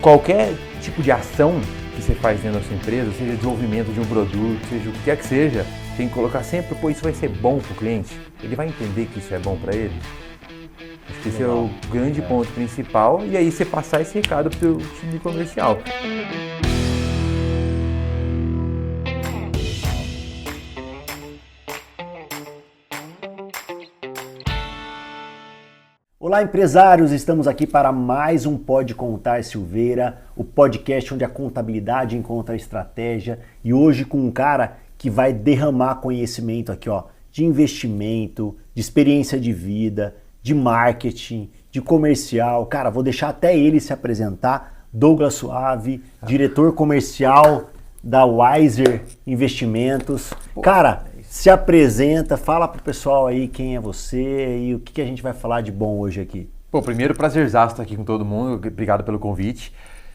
Qualquer tipo de ação que você faz dentro da sua empresa, seja desenvolvimento de um produto, seja o que quer que seja, tem que colocar sempre, pô, isso vai ser bom para o cliente? Ele vai entender que isso é bom para ele? Acho que esse é o grande ponto principal, e aí você passar esse recado para o time comercial. Olá, empresários! Estamos aqui para mais um Pode Contar Silveira, o podcast onde a contabilidade encontra a estratégia, e hoje com um cara que vai derramar conhecimento aqui, ó, de investimento, de experiência de vida, de marketing, de comercial. Cara, vou deixar até ele se apresentar. Douglas Suave, diretor comercial da Wiser Investimentos. Cara, se apresenta, fala pro pessoal aí quem é você e o que a gente vai falar de bom hoje aqui. Pô, primeiro, prazerzaço estar aqui com todo mundo, obrigado pelo convite.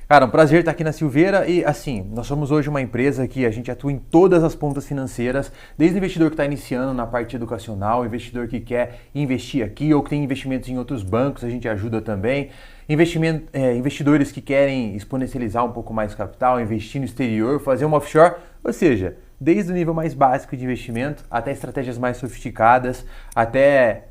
Cara, um prazer estar aqui na Silveira e, assim, nós somos hoje uma empresa que a gente atua em todas as pontas financeiras, desde o investidor que está iniciando na parte educacional, o investidor que quer investir aqui ou que tem investimentos em outros bancos, a gente ajuda também. Investidores que querem exponencializar um pouco mais o capital, investir no exterior, fazer uma offshore, ou seja, desde o nível mais básico de investimento até estratégias mais sofisticadas, até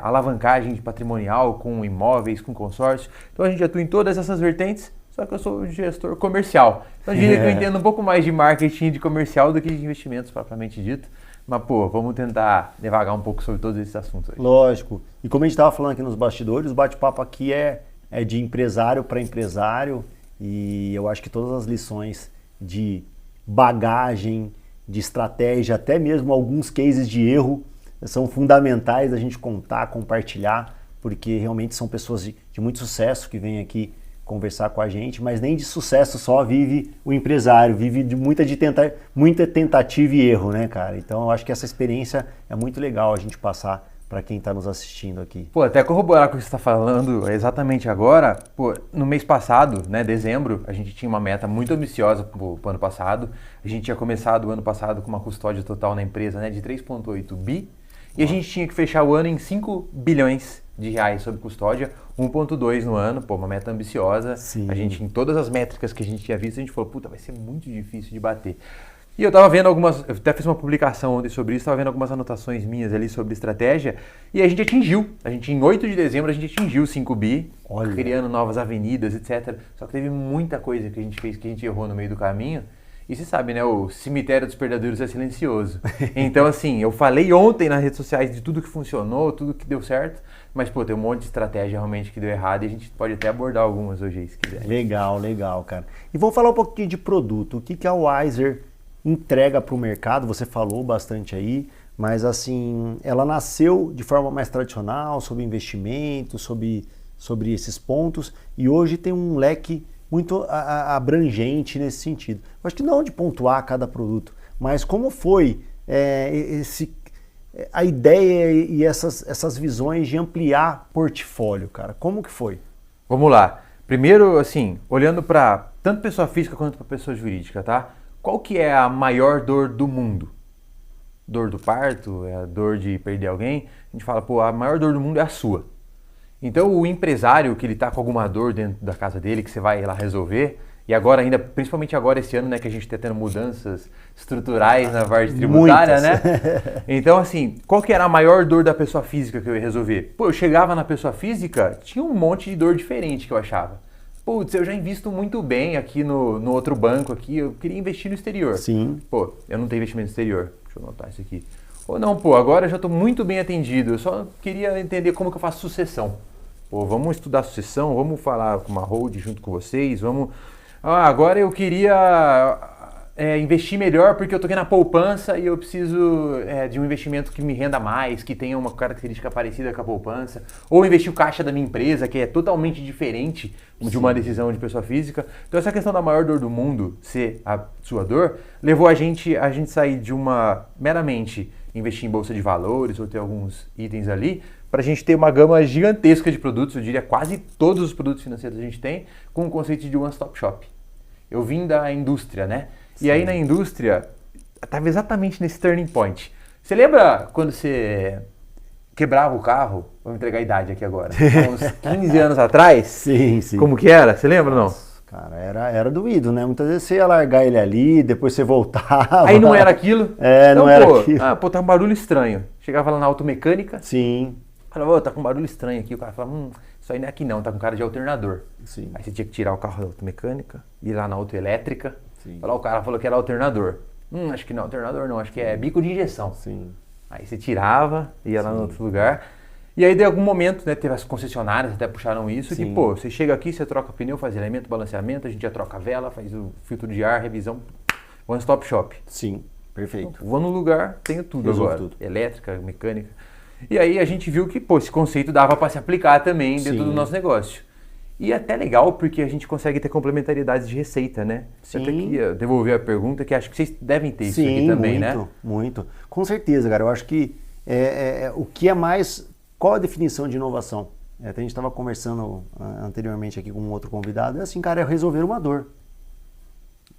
alavancagem patrimonial com imóveis, com consórcio. Então a gente atua em todas essas vertentes, só que eu sou gestor comercial. Então eu diria que eu entendo um pouco mais de marketing e de comercial do que de investimentos propriamente dito. Mas, pô, vamos tentar devagar um pouco sobre todos esses assuntos hoje. Lógico. E como a gente estava falando aqui nos bastidores, o bate-papo aqui é de empresário para empresário, e eu acho que todas as lições de bagagem, de estratégia, até mesmo alguns cases de erro, são fundamentais a gente contar, compartilhar, porque realmente são pessoas de muito sucesso que vêm aqui conversar com a gente, mas nem de sucesso só vive o empresário, vive de muita tentativa e erro, né, cara? Então eu acho que essa experiência é muito legal a gente passar para quem está nos assistindo aqui. Pô, até corroborar com o que você está falando exatamente agora, pô, no mês passado, né, dezembro, a gente tinha uma meta muito ambiciosa para o ano passado. A gente tinha começado o ano passado com uma custódia total na empresa, né, de 3,8 bi, e a gente tinha que fechar o ano em 5 bilhões de reais sob custódia, 1,2 no ano, pô, uma meta ambiciosa. Sim. A gente, em todas as métricas que a gente tinha visto, a gente falou, puta, vai ser muito difícil de bater. E eu tava vendo eu até fiz uma publicação ontem sobre isso, tava vendo algumas anotações minhas ali sobre estratégia, e a gente atingiu. Em 8 de dezembro, a gente atingiu 5 bi, Olha, criando novas avenidas, etc. Só que teve muita coisa que a gente fez que a gente errou no meio do caminho. E você sabe, né, o cemitério dos perdedores é silencioso. Então, assim, eu falei ontem nas redes sociais de tudo que funcionou, tudo que deu certo, mas, pô, tem um monte de estratégia realmente que deu errado e a gente pode até abordar algumas hoje aí, se quiser. Legal, cara. E vamos falar um pouquinho de produto. O que a Wiser entrega para o mercado? Você falou bastante aí, mas assim, ela nasceu de forma mais tradicional, sobre investimento, sobre esses pontos, e hoje tem um leque muito abrangente nesse sentido. Eu acho que não de pontuar cada produto, mas como foi a ideia e essas visões de ampliar portfólio, cara? Como que foi? Vamos lá. Primeiro, assim, olhando para tanto pessoa física quanto para pessoa jurídica, tá? Qual que é a maior dor do mundo? Dor do parto? É a dor de perder alguém? A gente fala, pô, a maior dor do mundo é a sua. Então o empresário que ele tá com alguma dor dentro da casa dele, que você vai lá resolver, e agora ainda, principalmente agora esse ano, né, que a gente está tendo mudanças estruturais na parte tributária, né? Então assim, qual que era a maior dor da pessoa física que eu ia resolver? Pô, eu chegava na pessoa física, tinha um monte de dor diferente que eu achava. Putz, eu já invisto muito bem aqui no outro banco aqui, eu queria investir no exterior. Sim. Pô, eu não tenho investimento no exterior, deixa eu anotar isso aqui. Ou não, pô, agora eu já estou muito bem atendido, eu só queria entender como que eu faço sucessão. Pô, vamos estudar sucessão, vamos falar com uma hold junto com vocês, vamos... agora eu queria investir melhor porque eu estou aqui na poupança e eu preciso de um investimento que me renda mais, que tenha uma característica parecida com a poupança, ou investir o caixa da minha empresa, que é totalmente diferente de uma decisão de pessoa física. Então essa questão da maior dor do mundo ser a sua dor, levou a gente sair de uma meramente investir em bolsa de valores ou ter alguns itens ali, para a gente ter uma gama gigantesca de produtos, eu diria quase todos os produtos financeiros a gente tem, com o conceito de one-stop shop. Eu vim da indústria, né? Sim. E aí na indústria, estava exatamente nesse turning point. Você lembra quando você quebrava o carro? Vou entregar a idade aqui agora. Há uns 15 anos atrás? Sim. Como que era? Você lembra ou não? Cara, era doído, né? Muitas vezes você ia largar ele ali, depois você voltava. Aí não era aquilo? Então, não era aquilo. Tá um barulho estranho. Chegava lá na automecânica. Sim. Falava, tá com um barulho estranho aqui. O cara falava, isso aí não é aqui não, tá com cara de alternador. Sim. Aí você tinha que tirar o carro da automecânica, ir lá na autoelétrica. Sim. Falar, o cara falou que era alternador. Acho que não é alternador não, acho que é bico de injeção. Sim. Aí você tirava, ia lá no outro lugar. E aí, de algum momento, né, teve as concessionárias, até puxaram isso, que, você chega aqui, você troca pneu, faz elemento, balanceamento, a gente já troca a vela, faz o filtro de ar, revisão, one stop shop. Sim, perfeito. Então, vou no lugar, tenho tudo Resolve agora. tudo. Elétrica, mecânica. E aí a gente viu que, esse conceito dava para se aplicar também dentro do nosso negócio. E é até legal, porque a gente consegue ter complementariedades de receita, né? Sim. Até que devolver a pergunta, que acho que vocês devem ter isso aqui também, né? Muito. Com certeza, cara. Eu acho que o que é mais... Qual a definição de inovação? Até a gente estava conversando anteriormente aqui com um outro convidado. É assim, cara, é resolver uma dor.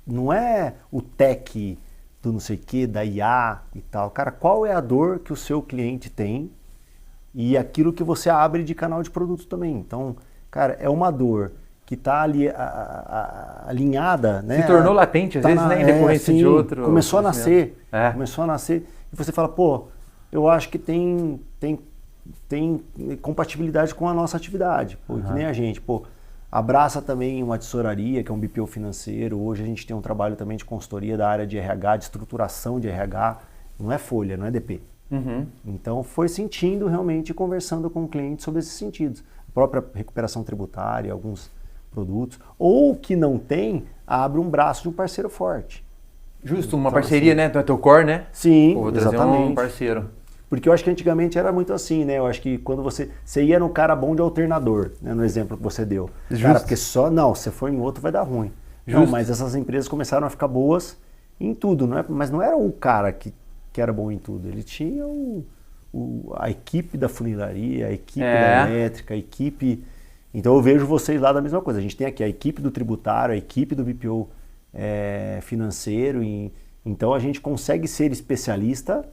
Não é o tech do não sei o que, da IA e tal. Cara, qual é a dor que o seu cliente tem e aquilo que você abre de canal de produto também. Então, cara, é uma dor que está ali alinhada, né? Se tornou latente, às vezes, né? Em decorrência de outro... Começou a nascer. E você fala, pô, eu acho que tem compatibilidade com a nossa atividade, que nem a gente, abraça também uma tesouraria, que é um BPO financeiro. Hoje a gente tem um trabalho também de consultoria da área de RH, de estruturação de RH, não é folha, não é DP. Então foi sentindo realmente, conversando com o cliente sobre esses sentidos. A própria recuperação tributária, alguns produtos, ou que não tem, abre um braço de um parceiro forte. Justo, uma parceria, né? Então é teu core, né? Sim, vou trazer exatamente. Um parceiro. Porque eu acho que antigamente era muito assim, né? Eu acho que quando você ia no cara bom de alternador, né? No exemplo que você deu. Justo. Cara, porque se for em outro vai dar ruim. Não, mas essas empresas começaram a ficar boas em tudo, não é? Mas não era o cara que era bom em tudo. Ele tinha a equipe da funilaria, a equipe da elétrica, a equipe... Então eu vejo vocês lá da mesma coisa. A gente tem aqui a equipe do tributário, a equipe do BPO financeiro. Então a gente consegue ser especialista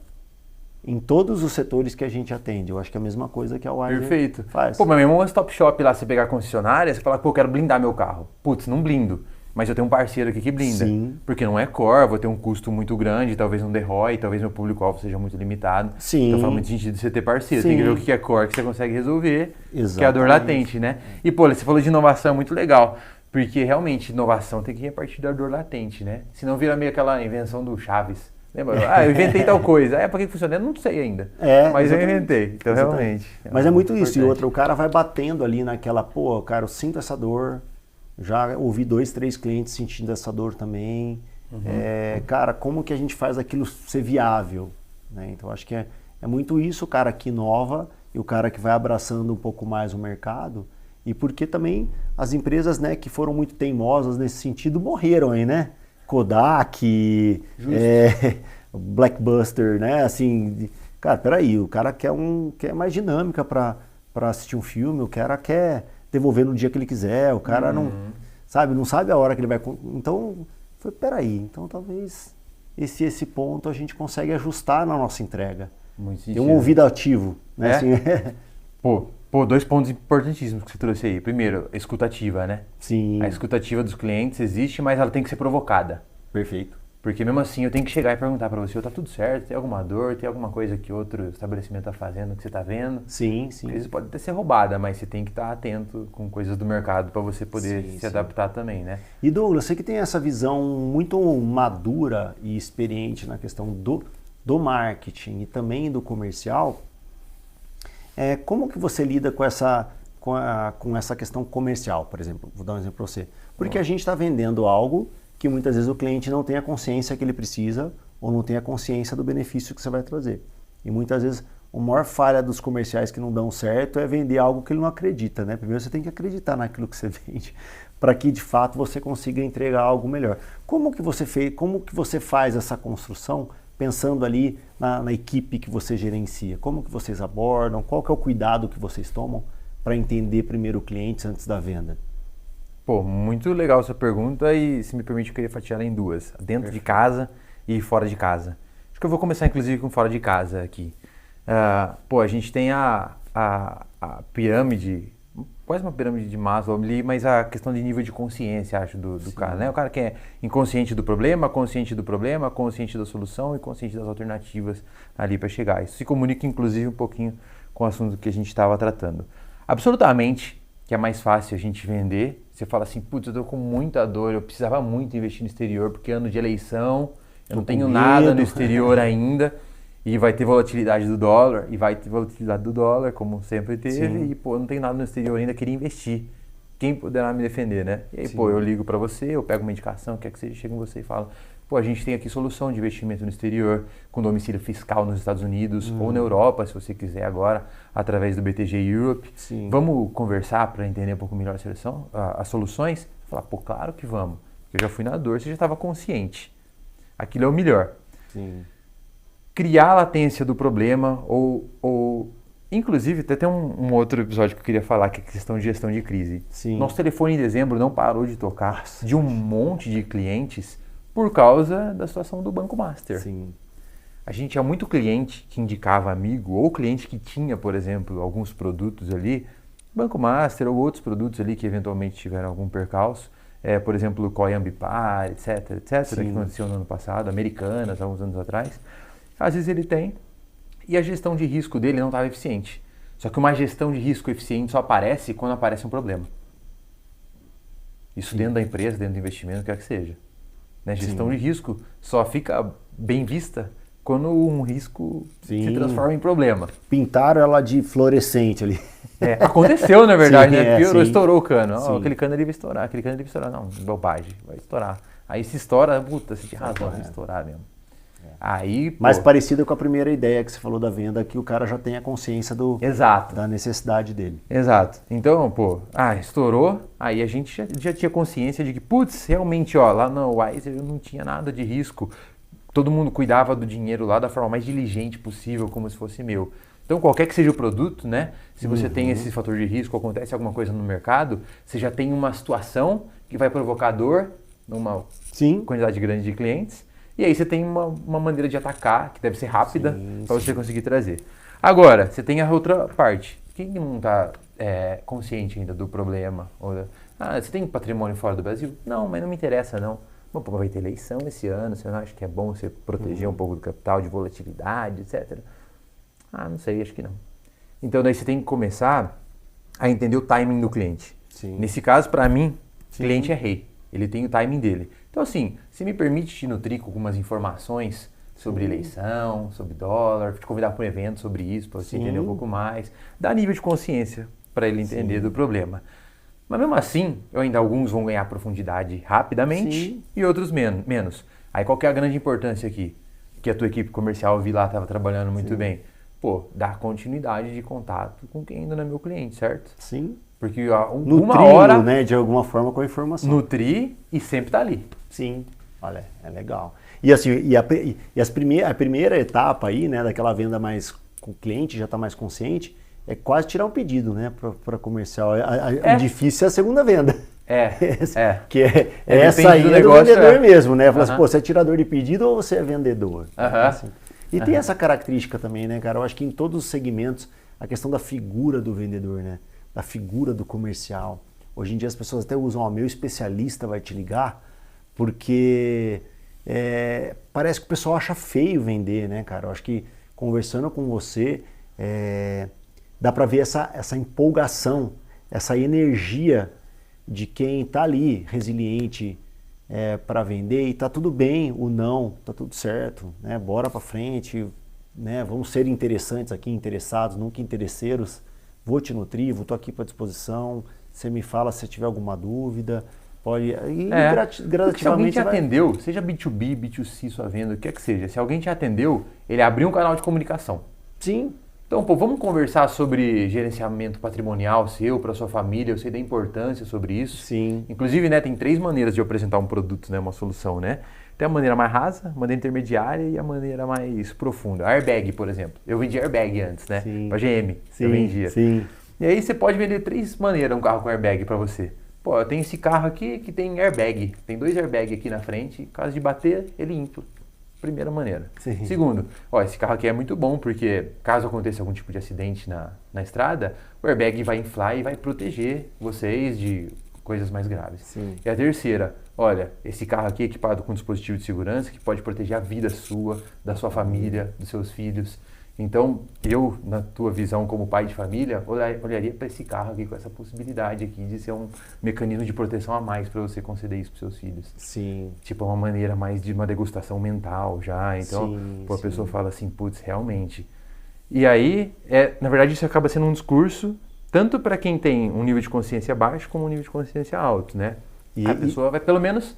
em todos os setores que a gente atende. Eu acho que é a mesma coisa que a Wilder faz. Mas mesmo um stop shop lá, você pegar a concessionária, você fala, eu quero blindar meu carro. Putz, não blindo. Mas eu tenho um parceiro aqui que blinda. Sim. Porque não é core, vou ter um custo muito grande, talvez não dê ROI, talvez meu público-alvo seja muito limitado. Sim. Então faz muito sentido você ter parceiro. Sim. Tem que ver o que é core que você consegue resolver, Exatamente. que é a dor latente, né? E, você falou de inovação, é muito legal. Porque realmente inovação tem que ir a partir da dor latente, né? Senão vira meio aquela invenção do Chaves. Lembra? Eu inventei tal coisa. Pra que funciona? Eu não sei ainda. Mas eu inventei. Então, realmente. Mas é muito isso. E outra, o cara vai batendo ali naquela, cara, eu sinto essa dor. Já ouvi 2, 3 clientes sentindo essa dor também. Cara, como que a gente faz aquilo ser viável? Né? Então, acho que é muito isso, o cara que inova e o cara que vai abraçando um pouco mais o mercado. E porque também as empresas, né, que foram muito teimosas nesse sentido morreram aí, né? Kodak, Blockbuster, né? Assim, cara, peraí, o cara quer mais dinâmica para assistir um filme, o cara quer devolver no dia que ele quiser, o cara não sabe a hora que ele vai... Então, peraí, então talvez esse ponto a gente consegue ajustar na nossa entrega. Tem um ouvido ativo, né? Assim, 2 pontos importantíssimos que você trouxe aí. Primeiro, a escutativa, né? Sim. A escutativa dos clientes existe, mas ela tem que ser provocada. Perfeito. Porque mesmo assim eu tenho que chegar e perguntar para você, tá tudo certo? Tem alguma dor? Tem alguma coisa que outro estabelecimento está fazendo que você está vendo? Sim. Às vezes pode até ser roubada, mas você tem que estar atento com coisas do mercado para você poder se adaptar também, né? E Douglas, você que tem essa visão muito madura e experiente na questão do marketing e também do comercial, como que você lida com essa questão comercial, por exemplo? Vou dar um exemplo para você. Porque a gente está vendendo algo que muitas vezes o cliente não tem a consciência que ele precisa ou não tem a consciência do benefício que você vai trazer. E muitas vezes a maior falha dos comerciais que não dão certo é vender algo que ele não acredita, né? Primeiro você tem que acreditar naquilo que você vende para que de fato você consiga entregar algo melhor. Como que você faz essa construção pensando ali na equipe que você gerencia? Como que vocês abordam? Qual que é o cuidado que vocês tomam para entender primeiro o cliente antes da venda? Muito legal essa pergunta e, se me permite, eu queria fatiar ela em 2. Dentro de casa e fora de casa. Acho que eu vou começar, inclusive, com fora de casa aqui. A gente tem a pirâmide, quase uma pirâmide de Maslow ali, mas a questão de nível de consciência, acho, do cara, né? O cara que é inconsciente do problema, consciente da solução e consciente das alternativas ali para chegar. Isso se comunica, inclusive, um pouquinho com o assunto que a gente estava tratando. Absolutamente que é mais fácil a gente vender. Você fala assim, putz, eu tô com muita dor, eu precisava muito investir no exterior, porque ano de eleição, eu não tenho nada no exterior ainda. E vai ter volatilidade do dólar, como sempre teve, Sim. e pô, eu não tenho nada no exterior ainda, queria investir. Quem poderá me defender, né? E aí, pô, eu ligo para você, eu pego uma indicação, quer que seja, chega em você e fala, pô, a gente tem aqui solução de investimento no exterior, com domicílio fiscal nos Estados Unidos, ou na Europa, se você quiser agora, através do BTG Europe. Sim. Vamos conversar para entender um pouco melhor as soluções? Falar, pô, claro que vamos. Eu já fui na dor, você já estava consciente. Aquilo é o melhor. Sim. Criar a latência do problema ou inclusive, tem um outro episódio que eu queria falar, que é a questão de gestão de crise. Sim. Nosso telefone em dezembro não parou de tocar de um monte de clientes por causa da situação do Banco Master. Sim. A gente tinha muito cliente que indicava amigo, ou cliente que tinha, por exemplo, alguns produtos ali, Banco Master ou outros produtos ali que eventualmente tiveram algum percalço, por exemplo, o COI Ambipar, etc, que aconteceu no ano passado, Americanas, alguns anos atrás. Às vezes ele tem, e a gestão de risco dele não estava eficiente. Só que uma gestão de risco eficiente só aparece quando aparece um problema. Isso dentro da empresa, dentro do investimento, quer que seja. Né? Gestão de risco só fica bem vista quando um risco se transforma em problema. Pintaram ela de fluorescente ali. Aconteceu, na verdade, né? Piorou, estourou o cano. Aquele cano ali vai estourar, Não, bobagem, vai estourar. Aí se estoura, puta, você tinha razão, vai estourar mesmo. Aí, mais parecido com a primeira ideia que você falou da venda, que o cara já tem a consciência da necessidade dele. Exato. Então, estourou, aí a gente já tinha consciência de que, putz, realmente, lá no Wise eu não tinha nada de risco. Todo mundo cuidava do dinheiro lá da forma mais diligente possível, como se fosse meu. Então, qualquer que seja o produto, né? Se você tem esse fator de risco, acontece alguma coisa no mercado, você já tem uma situação que vai provocar dor numa quantidade grande de clientes. E aí você tem uma maneira de atacar, que deve ser rápida, para você conseguir trazer. Agora, você tem a outra parte. Quem não está consciente ainda do problema? Você tem patrimônio fora do Brasil? Não, mas não me interessa não. Bom, vai ter eleição esse ano, você não acha que é bom você proteger um pouco do capital, de volatilidade, etc. Não sei, acho que não. Então daí você tem que começar a entender o timing do cliente. Nesse caso, para mim, o cliente é rei. Ele tem o timing dele. Então, assim, se me permite te nutrir com algumas informações sobre eleição, sobre dólar, te convidar para um evento sobre isso, para você entender um pouco mais, dá nível de consciência para ele entender do problema. Mas mesmo assim, alguns vão ganhar profundidade rapidamente e outros menos. Aí qual que é a grande importância aqui? Que a tua equipe comercial, eu vi lá, estava trabalhando muito bem. Dar continuidade de contato com quem ainda não é meu cliente, certo? Sim. Porque uma hora, né, de alguma forma com a informação. Nutrir e sempre tá ali. Sim, olha, é legal. E assim, a primeira etapa aí, né, daquela venda mais com o cliente, já está mais consciente, é quase tirar um pedido, né, para comercial. O difícil é a segunda venda. Que essa aí é do vendedor mesmo, né? Fala assim, pô, você é tirador de pedido ou você é vendedor? Assim. E tem essa característica também, né, cara? Eu acho que em todos os segmentos, a questão da figura do vendedor, né? Da figura do comercial. Hoje em dia as pessoas até usam, meu especialista vai te ligar, porque parece que o pessoal acha feio vender, né, cara? Eu acho que conversando com você, dá para ver essa empolgação, essa energia de quem está ali, resiliente para vender, e tá tudo bem, o não, tá tudo certo, né? Bora para frente, né? Vamos ser interessantes aqui, interessados, nunca interesseiros. Vou te nutrir, estou aqui para disposição. Você me fala se tiver alguma dúvida. Pode. E gradativamente. Se alguém te atendeu, seja B2B, B2C, sua venda, o que é que seja, se alguém te atendeu, ele abriu um canal de comunicação. Sim. Então, vamos conversar sobre gerenciamento patrimonial seu, para sua família, eu sei da importância sobre isso. Sim. Inclusive, né, tem 3 maneiras de eu apresentar um produto, né, uma solução, né? Tem a maneira mais rasa, a maneira intermediária e a maneira mais profunda. Airbag, por exemplo. Eu vendi airbag antes, né? Para GM, eu vendia. Sim. E aí você pode vender 3 maneiras um carro com airbag para você. Pô, eu tenho esse carro aqui que tem airbag. Tem 2 airbags aqui na frente, caso de bater, ele infla. Primeira maneira. Sim. Segundo, ó, esse carro aqui é muito bom porque caso aconteça algum tipo de acidente na estrada, o airbag vai inflar e vai proteger vocês de coisas mais graves. Sim. E a terceira, olha, esse carro aqui é equipado com um dispositivo de segurança que pode proteger a vida sua, da sua família, dos seus filhos. Então, eu, na tua visão como pai de família, olharia para esse carro aqui com essa possibilidade aqui de ser um mecanismo de proteção a mais para você conceder isso para seus filhos. Sim. Tipo, uma maneira mais de uma degustação mental já. Então, Sim, a pessoa fala assim, putz, realmente. E aí, na verdade, isso acaba sendo um discurso tanto para quem tem um nível de consciência baixo como um nível de consciência alto, né? A pessoa vai pelo menos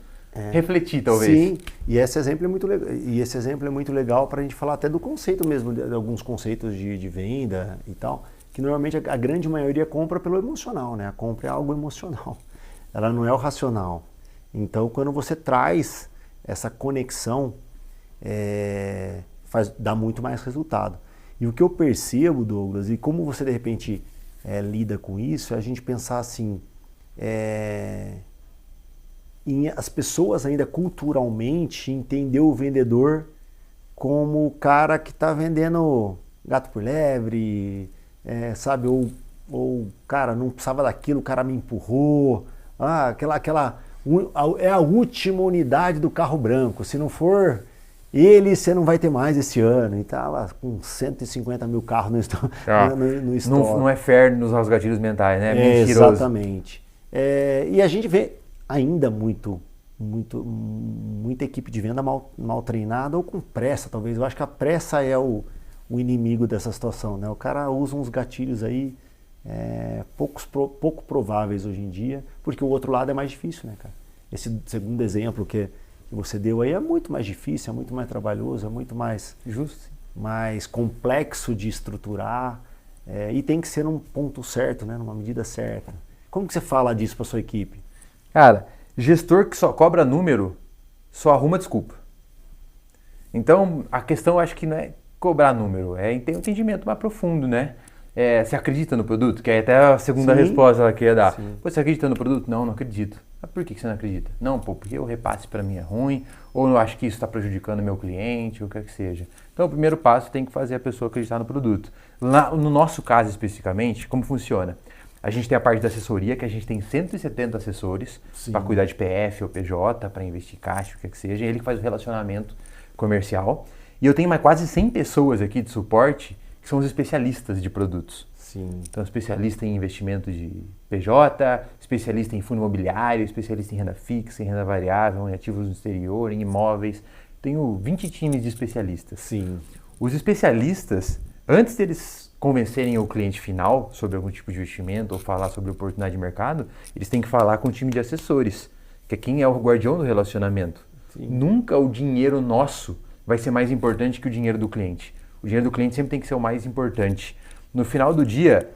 refletir, talvez. Sim, e esse exemplo é muito legal para a gente falar até do conceito mesmo, de alguns conceitos de venda e tal, que normalmente a grande maioria compra pelo emocional, né? A compra é algo emocional, ela não é o racional. Então, quando você traz essa conexão, dá muito mais resultado. E o que eu percebo, Douglas, e como você de repente lida com isso, é a gente pensar assim, as pessoas ainda culturalmente entender o vendedor como o cara que está vendendo gato por lebre, sabe? Ou cara, não precisava daquilo, o cara me empurrou. É a última unidade do carro branco. Se não for ele, você não vai ter mais esse ano. E tava com 150 mil carros no estoque. Não é fair nos nossos gatilhos mentais, né? Mentiroso. Exatamente. E a gente vê ainda muita equipe de venda mal treinada ou com pressa, talvez. Eu acho que a pressa é o inimigo dessa situação, né? O cara usa uns gatilhos aí pouco prováveis hoje em dia, porque o outro lado é mais difícil, né, cara? Esse segundo exemplo que você deu aí é muito mais difícil, é muito mais trabalhoso, é muito mais justo, mais complexo de estruturar, e tem que ser num ponto certo, né, numa medida certa. Como que você fala disso para sua equipe? Cara, gestor que só cobra número, só arruma desculpa. Então, a questão eu acho que não é cobrar número, é ter um entendimento mais profundo, né? Você acredita no produto? Que é até a segunda resposta ela queria dar. Pô, você acredita no produto? Não acredito. Mas por que você não acredita? Não, porque o repasse para mim é ruim, ou eu acho que isso está prejudicando o meu cliente, ou o que é que seja. Então, o primeiro passo tem que fazer a pessoa acreditar no produto. Lá, no nosso caso especificamente, como funciona? A gente tem a parte da assessoria, que a gente tem 170 assessores para cuidar de PF ou PJ, para investir em caixa, o que é que seja. Ele que faz o relacionamento comercial. E eu tenho mais quase 100 pessoas aqui de suporte que são os especialistas de produtos. Sim. Então, especialista em investimento de PJ, especialista em fundo imobiliário, especialista em renda fixa, em renda variável, em ativos no exterior, em imóveis. Tenho 20 times de especialistas. Sim. Os especialistas, antes deles convencerem o cliente final sobre algum tipo de investimento ou falar sobre oportunidade de mercado, eles têm que falar com o time de assessores, que é quem é o guardião do relacionamento. Sim. Nunca o dinheiro nosso vai ser mais importante que o dinheiro do cliente. O dinheiro do cliente sempre tem que ser o mais importante. No final do dia,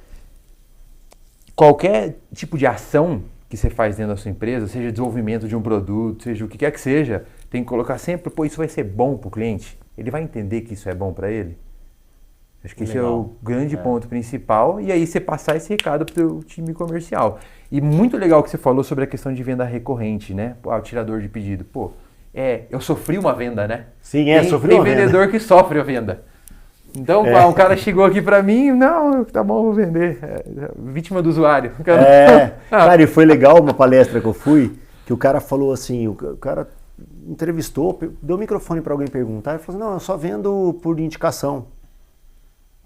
qualquer tipo de ação que você faz dentro da sua empresa, seja desenvolvimento de um produto, seja o que quer que seja, tem que colocar sempre, isso vai ser bom para o cliente? Ele vai entender que isso é bom para ele? Acho que esse é o grande ponto principal. E aí você passar esse recado para o time comercial. E muito legal que você falou sobre a questão de venda recorrente, né? O tirador de pedido. Eu sofri uma venda, né? Sim, sofri uma venda. Tem vendedor que sofre a venda. Então, um cara chegou aqui pra mim, não, tá bom, vou vender. Vítima do usuário. Cara, e foi legal uma palestra que eu fui, que o cara falou assim, o cara entrevistou, deu o microfone pra alguém perguntar, e falou assim, não, eu só vendo por indicação.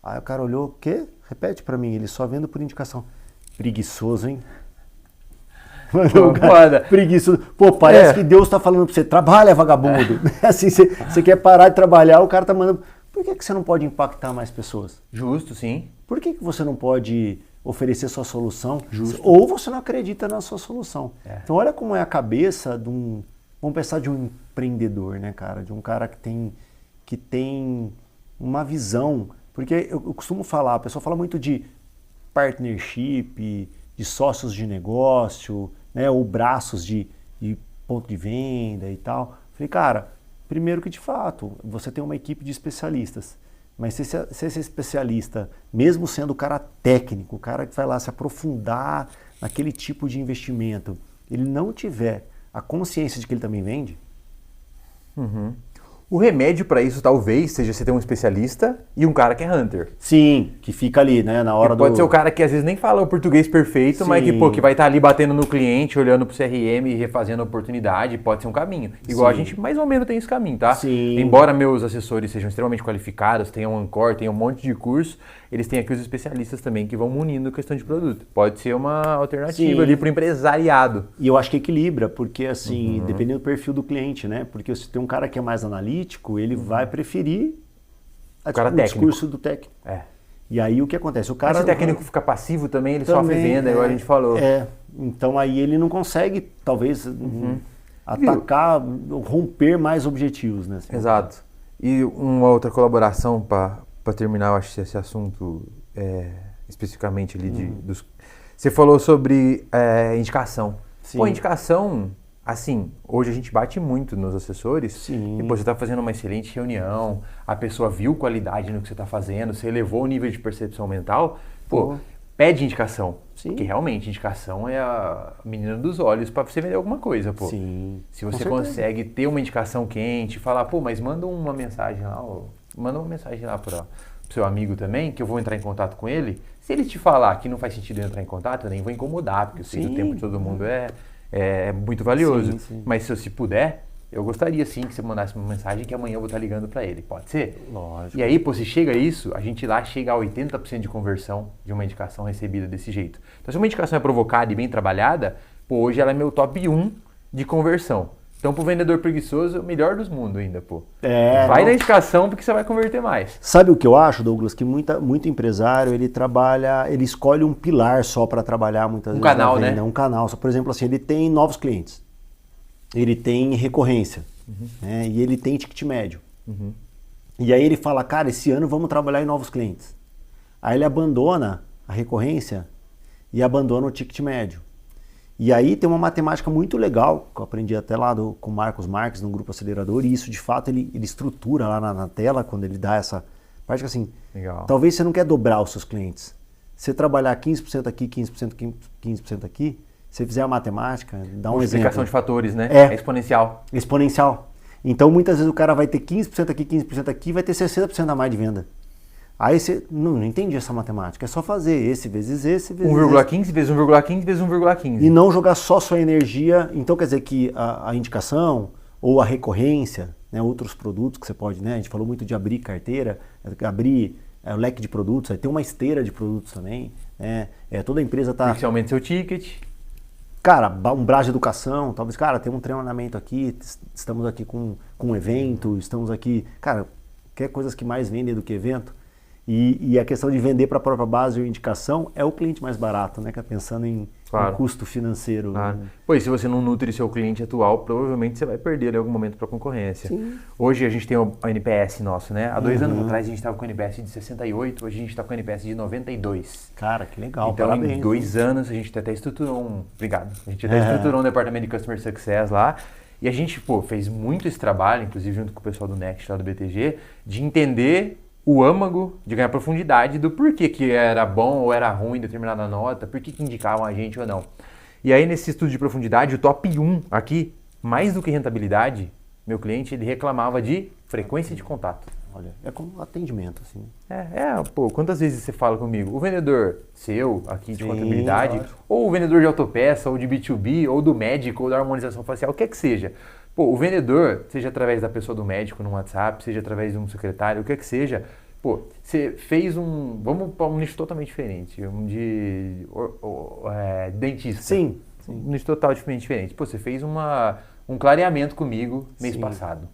Aí o cara olhou, o quê? Repete pra mim, ele só vendo por indicação. Preguiçoso, hein? Preguiçoso. Parece que Deus tá falando pra você, trabalha, vagabundo. Assim, você quer parar de trabalhar, o cara tá mandando... Por que você não pode impactar mais pessoas? Justo, sim. Por que você não pode oferecer sua solução? Justo. Ou você não acredita na sua solução? Então olha como é a cabeça de um... Vamos pensar de um empreendedor, né, cara? De um cara que tem uma visão. Porque eu costumo falar, a pessoa fala muito de partnership, de sócios de negócio, né, ou braços de ponto de venda e tal. Falei, cara... Primeiro que, de fato, você tem uma equipe de especialistas, mas se esse especialista, mesmo sendo o cara técnico, o cara que vai lá se aprofundar naquele tipo de investimento, ele não tiver a consciência de que ele também vende, O remédio para isso talvez seja você ter um especialista e um cara que é hunter. Sim, que fica ali, né, na hora pode ser o cara que às vezes nem fala o português perfeito, mas que, pô, que vai estar ali batendo no cliente, olhando pro CRM e refazendo a oportunidade, pode ser um caminho. Igual a gente mais ou menos tem esse caminho, tá? Sim. Embora meus assessores sejam extremamente qualificados, tenham um Ancor, tenham um monte de curso, eles têm aqui os especialistas também que vão munindo questão de produto. Pode ser uma alternativa ali pro empresariado. E eu acho que equilibra, porque assim, dependendo do perfil do cliente, né? Porque se tem um cara que é mais analítico, ele vai preferir o discurso do técnico. E aí o que acontece? O cara, mas se o técnico fica passivo também, ele sofre venda, igual a gente falou. Então aí ele não consegue, talvez, atacar, romper mais objetivos, né? Exato. E uma outra colaboração para terminar, eu acho, esse assunto especificamente ali dos... Você falou sobre indicação. Sim. Pô, indicação, assim, hoje a gente bate muito nos assessores. Sim. E, pô, você está fazendo uma excelente reunião, a pessoa viu qualidade no que você está fazendo, você elevou o nível de percepção mental, pô, pede indicação. Sim. Porque realmente, indicação é a menina dos olhos para você vender alguma coisa, pô. Sim. Se você consegue ter uma indicação quente, falar, pô, mas manda uma mensagem lá, pro seu amigo também, que eu vou entrar em contato com ele. Se ele te falar que não faz sentido eu entrar em contato, eu nem vou incomodar, porque eu sei que o tempo de todo mundo é muito valioso. Sim. Mas se puder, eu gostaria sim que você mandasse uma mensagem que amanhã eu vou estar ligando para ele. Pode ser? Lógico. E aí, pô, se chega isso, a gente lá chega a 80% de conversão de uma indicação recebida desse jeito. Então, se uma indicação é provocada e bem trabalhada, pô, hoje ela é meu top 1 de conversão. Então, pro vendedor preguiçoso, é o melhor dos mundos ainda, pô. Vai na indicação porque você vai converter mais. Sabe o que eu acho, Douglas? Que muito empresário, ele escolhe um pilar só para trabalhar muitas vezes. Um canal, né? Um canal. Só, por exemplo, assim, ele tem novos clientes. Ele tem recorrência. Né? E ele tem ticket médio. E aí ele fala, cara, esse ano vamos trabalhar em novos clientes. Aí ele abandona a recorrência e abandona o ticket médio. E aí tem uma matemática muito legal, que eu aprendi até lá com o Marcos Marques, no Grupo Acelerador, e isso de fato ele estrutura lá na tela, quando ele dá essa parte que assim, legal. Talvez você não quer dobrar os seus clientes. Você trabalhar 15% aqui, 15% aqui, se você fizer a matemática, dá um exemplo. Multiplicação de fatores, né? É exponencial. Exponencial. Então muitas vezes o cara vai ter 15% aqui, 15% aqui, vai ter 60% a mais de venda. Aí você não entendi essa matemática, é só fazer esse vezes esse vezes 1,15 vezes 1,15 vezes 1,15. E não jogar só sua energia. Então quer dizer que a indicação ou a recorrência, né, outros produtos que você pode, né, a gente falou muito de abrir carteira, abrir o leque de produtos, aí tem uma esteira de produtos também, né, toda empresa está... Você aumenta seu ticket. Cara, um braço de educação, talvez, cara, tem um treinamento aqui, estamos aqui com um evento, estamos aqui, cara, quer coisas que mais vendem do que evento? E a questão de vender para a própria base ou indicação é o cliente mais barato, né? Que é pensando em custo financeiro. Claro. Pois, se você não nutre seu cliente atual, provavelmente você vai perder em algum momento para a concorrência. Sim. Hoje a gente tem o NPS nosso, né? Há 2 anos atrás a gente estava com o NPS de 68, hoje a gente está com o NPS de 92. Cara, que legal, então, parabéns. Em 2 anos a gente até estruturou A gente até estruturou um departamento de Customer Success lá. E a gente, fez muito esse trabalho, inclusive junto com o pessoal do Next, lá do BTG, de entender o âmago, de ganhar profundidade do porquê que era bom ou era ruim determinada nota, por que indicavam a gente ou não. E aí nesse estudo de profundidade, o top 1 aqui, mais do que rentabilidade, meu cliente ele reclamava de frequência de contato. Olha, é como atendimento, assim. Quantas vezes você fala comigo? O vendedor seu, aqui de contabilidade, ou o vendedor de autopeça, ou de B2B, ou do médico, ou da harmonização facial, o que é que seja. O vendedor, seja através da pessoa do médico no WhatsApp, seja através de um secretário, o que é que seja, você fez vamos para um nicho totalmente diferente, de dentista. Sim. Um nicho totalmente diferente. Você fez um clareamento comigo mês passado.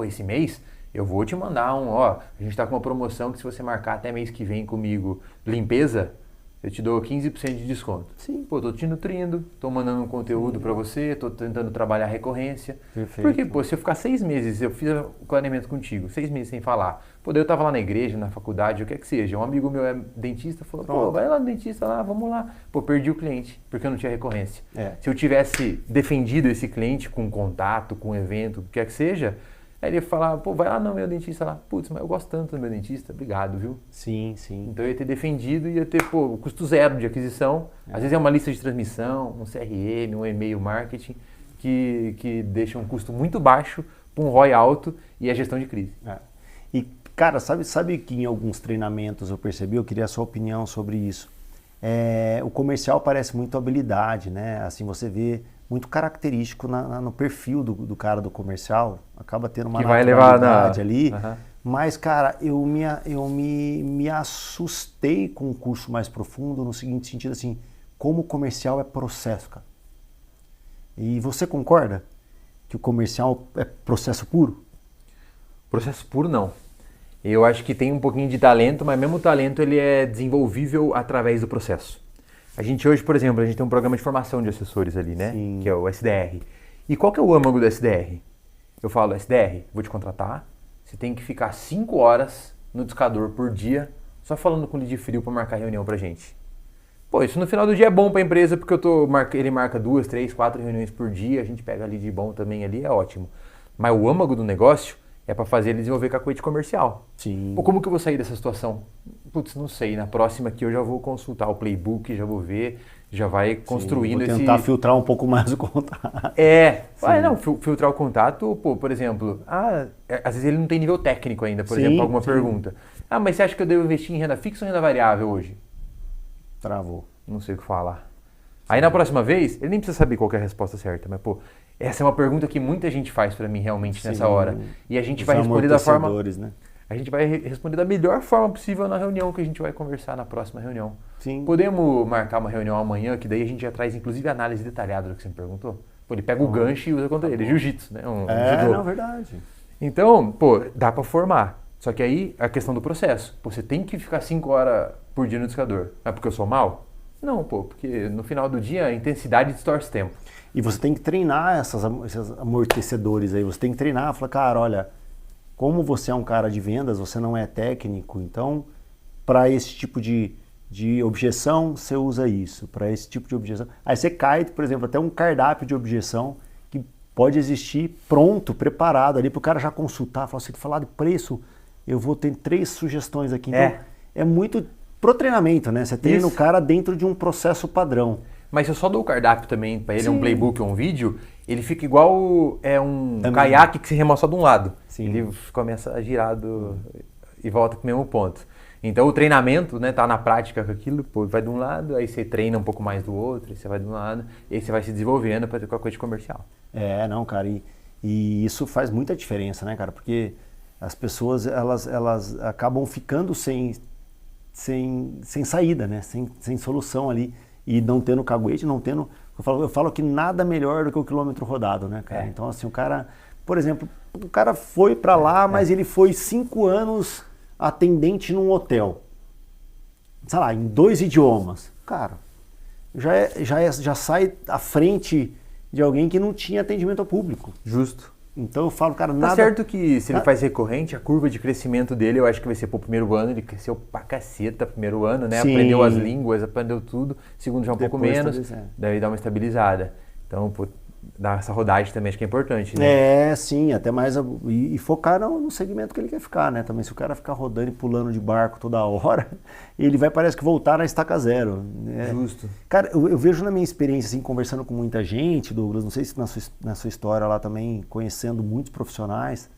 Esse mês eu vou te mandar a gente está com uma promoção que se você marcar até mês que vem comigo limpeza, eu te dou 15% de desconto. Sim. Tô te nutrindo, tô mandando um conteúdo para você, tô tentando trabalhar a recorrência. Perfeito. Porque, se eu ficar 6 meses, eu fiz o clareamento contigo, 6 meses sem falar. Daí eu tava lá na igreja, na faculdade, o que é que seja. Um amigo meu é dentista, falou, vai lá no dentista lá, vamos lá. Perdi o cliente, porque eu não tinha recorrência. Se eu tivesse defendido esse cliente com contato, com evento, o que é que seja, aí ele ia falar, vai lá no meu dentista lá. Putz, mas eu gosto tanto do meu dentista, obrigado, viu? Sim. Então eu ia ter defendido, ia ter, custo zero de aquisição. Às vezes é uma lista de transmissão, um CRM, um e-mail marketing, que deixa um custo muito baixo, tipo um ROI alto e a gestão de crise. E, cara, sabe que em alguns treinamentos eu percebi, eu queria a sua opinião sobre isso. O comercial parece muito habilidade, né? Assim, você vê muito característico no perfil do cara do comercial, acaba tendo uma naturalidade ali. Mas, cara, eu me assustei com um curso mais profundo no seguinte sentido, assim, como o comercial é processo, cara. E você concorda que o comercial é processo puro? Processo puro, não. Eu acho que tem um pouquinho de talento, mas mesmo o talento ele é desenvolvível através do processo. A gente hoje, por exemplo, a gente tem um programa de formação de assessores ali, né? Sim. Que é o SDR. E qual que é o âmago do SDR? Eu falo, SDR, vou te contratar, você tem que ficar 5 horas no discador por dia, só falando com o lead frio para marcar reunião pra gente. Pô, isso no final do dia é bom pra empresa, porque ele marca 2, 3, 4 reuniões por dia, a gente pega lead bom também ali, é ótimo. Mas o âmago do negócio é para fazer ele desenvolver cacuete comercial. Sim. Pô, como que eu vou sair dessa situação? Putz, não sei. Na próxima aqui eu já vou consultar o playbook, já vou ver, já vai construindo esse... Vou tentar filtrar um pouco mais o contato. Filtrar o contato, pô, por exemplo, às vezes ele não tem nível técnico ainda, por exemplo, alguma pergunta. Mas você acha que eu devo investir em renda fixa ou renda variável hoje? Travou. Não sei o que falar. Aí na próxima vez, ele nem precisa saber qual que é a resposta certa, mas pô, essa é uma pergunta que muita gente faz pra mim realmente nessa hora. E a gente vai responder da forma... né? A gente vai responder da melhor forma possível na reunião que a gente vai conversar na próxima reunião. Sim. Podemos marcar uma reunião amanhã, que daí a gente já traz inclusive análise detalhada do que você me perguntou? Pô, ele pega o gancho e usa contra ele. Jiu-jitsu, né? Judô. Não, verdade. Então, pô, dá pra formar. Só que aí, a questão do processo. Pô, você tem que ficar 5 horas por dia no discador. É porque eu sou mal? Não, pô, porque no final do dia a intensidade distorce tempo. E você tem que treinar esses amortecedores aí. Você tem que treinar, falar, cara, olha, como você é um cara de vendas, você não é técnico, então, para esse tipo de objeção, você usa isso. Para esse tipo de objeção. Aí você cai, por exemplo, até um cardápio de objeção que pode existir pronto, preparado ali para o cara já consultar, falar assim, falar de preço, eu vou ter 3 sugestões aqui. Então, é muito pro treinamento, né? Você treina o cara dentro de um processo padrão. Mas se eu só dou o cardápio também, para ele um playbook ou um vídeo, ele fica igual um caiaque que se rema só de um lado. Sim. Ele começa a girar e volta para o mesmo ponto. Então o treinamento, né, tá na prática com aquilo, pô, vai de um lado, aí você treina um pouco mais do outro, aí você vai de um lado, e aí você vai se desenvolvendo para ter qualquer coisa de comercial. Não, cara, e isso faz muita diferença, né, cara? Porque as pessoas, elas acabam ficando sem saída, né? Sem solução ali. E não tendo caguete, não tendo... Eu falo que nada melhor do que o quilômetro rodado, né, cara? Então, assim, o cara... Por exemplo, o cara foi pra lá, mas ele foi 5 anos atendente num hotel. Sei lá, em 2 idiomas. Cara, já sai à frente de alguém que não tinha atendimento ao público. Justo. Então eu falo, cara, Tá certo que se ele faz recorrente, a curva de crescimento dele eu acho que vai ser pro primeiro ano, ele cresceu pra caceta primeiro ano, né? Sim. Aprendeu as línguas, aprendeu tudo, segundo já um pouco menos, Depois, daí dá uma estabilizada. Então, pô, dar essa rodagem também acho que é importante, né? Sim, até mais e focar no segmento que ele quer ficar, né? Também se o cara ficar rodando e pulando de barco toda hora, ele vai, parece que voltar na estaca zero. Né? Justo. Cara, eu vejo na minha experiência, assim, conversando com muita gente, Douglas, não sei se na sua história lá também, conhecendo muitos profissionais,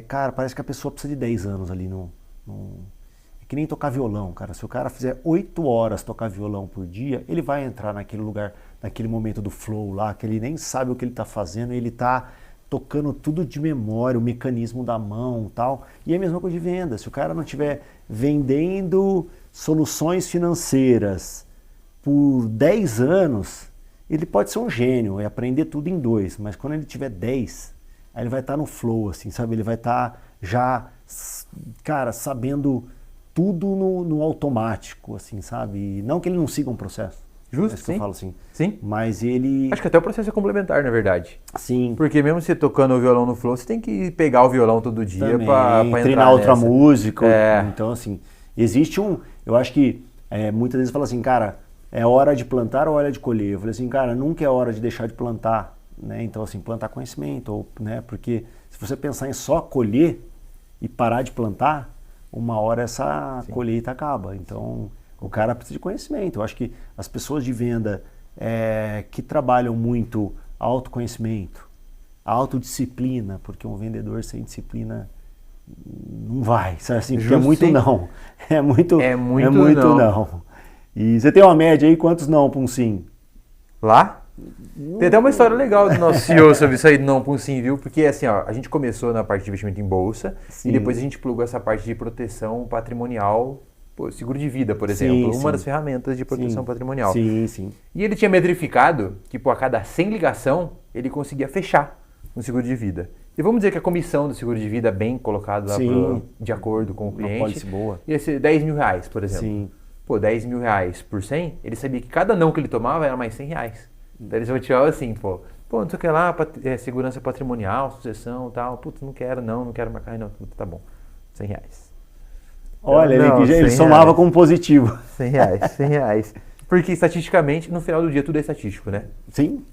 cara, parece que a pessoa precisa de 10 anos ali é que nem tocar violão, cara. Se o cara fizer 8 horas tocar violão por dia, ele vai entrar naquele lugar, naquele momento do flow lá, que ele nem sabe o que ele está fazendo, ele está tocando tudo de memória, o mecanismo da mão e tal. E é a mesma coisa de venda. Se o cara não estiver vendendo soluções financeiras por 10 anos, ele pode ser um gênio e aprender tudo em 2, mas quando ele tiver 10, aí ele vai estar no flow, assim, sabe? Ele vai estar já, cara, sabendo tudo no automático, assim, sabe? E não que ele não siga um processo. Justo, é que eu falo assim. Sim. Mas ele... Acho que até o processo é complementar, na verdade. Sim. Porque mesmo você tocando o violão no flow, você tem que pegar o violão todo dia para entrar treinar outra nessa. música. Então, assim, existe eu acho que muitas vezes fala assim, cara, é hora de plantar ou hora de colher? Eu falei assim, cara, nunca é hora de deixar de plantar, né? Então, assim, plantar conhecimento, né? Porque se você pensar em só colher e parar de plantar, uma hora essa colheita acaba. Então, o cara precisa de conhecimento. Eu acho que as pessoas de venda que trabalham muito autoconhecimento, a autodisciplina, porque um vendedor sem disciplina não vai, sabe assim, porque é muito não. É muito não. E você tem uma média aí, quantos não para um sim? Lá? Tem até uma história legal do nosso CEO sobre isso aí, não para um sim, viu? Porque assim, ó, a gente começou na parte de investimento em bolsa e depois a gente plugou essa parte de proteção patrimonial, seguro de vida, por exemplo, uma das ferramentas de proteção patrimonial. Sim. E ele tinha metrificado que, a cada 100 ligação, ele conseguia fechar um seguro de vida. E vamos dizer que a comissão do seguro de vida, bem colocado lá de acordo com o cliente, ia ser 10 mil reais, por exemplo. Sim. 10 mil reais por 100, ele sabia que cada não que ele tomava era mais 100 reais. Então eles motivavam assim, não sei o que lá, segurança patrimonial, sucessão e tal. Putz, não quero marcar, não, tá bom, 100 reais. Olha, ele somava como positivo. 100 reais. Porque estatisticamente, no final do dia, tudo é estatístico, né? Sim.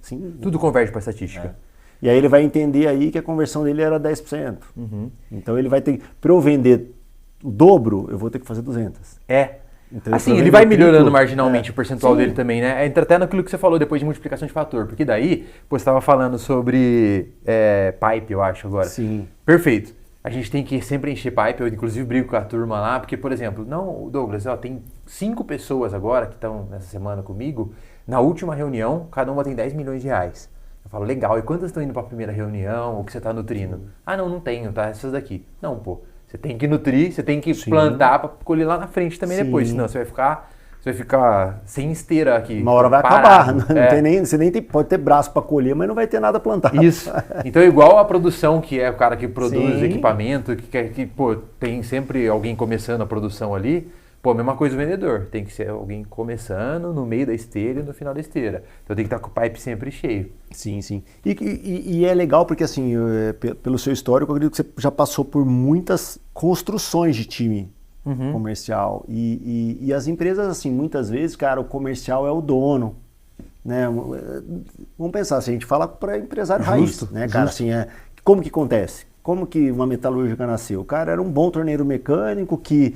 Tudo converge para estatística. E aí ele vai entender aí que a conversão dele era 10%. Então ele vai ter para eu vender o dobro, eu vou ter que fazer 200. Então, assim, ele vai melhorando marginalmente o percentual dele também, né? Entra até naquilo que você falou depois de multiplicação de fator. Porque daí, você estava falando sobre pipe, eu acho, agora. Sim. Perfeito. A gente tem que sempre encher pipe, eu inclusive brigo com a turma lá, porque, por exemplo, Douglas, tem 5 pessoas agora que estão nessa semana comigo, na última reunião, cada uma tem 10 milhões de reais. Eu falo, legal, e quantas estão indo para a primeira reunião, ou que você está nutrindo? Não tenho, tá? Essas daqui. Não, você tem que nutrir, você tem que plantar para colher lá na frente também depois, senão você vai ficar sem esteira aqui. Uma hora vai acabar, você nem pode ter braço para colher, mas não vai ter nada plantado. Isso. Então, igual a produção, que é o cara que produz equipamento, que tem sempre alguém começando a produção ali, a mesma coisa o vendedor. Tem que ser alguém começando no meio da esteira e no final da esteira. Então tem que estar com o pipe sempre cheio. Sim. E é legal porque, assim, pelo seu histórico, eu acredito que você já passou por muitas construções de time comercial. E as empresas, assim, muitas vezes, cara, o comercial é o dono. Né? Vamos pensar, assim, a gente fala para empresário raiz, né, cara? Assim, como que acontece? Como que uma metalúrgica nasceu? O cara era um bom torneiro mecânico que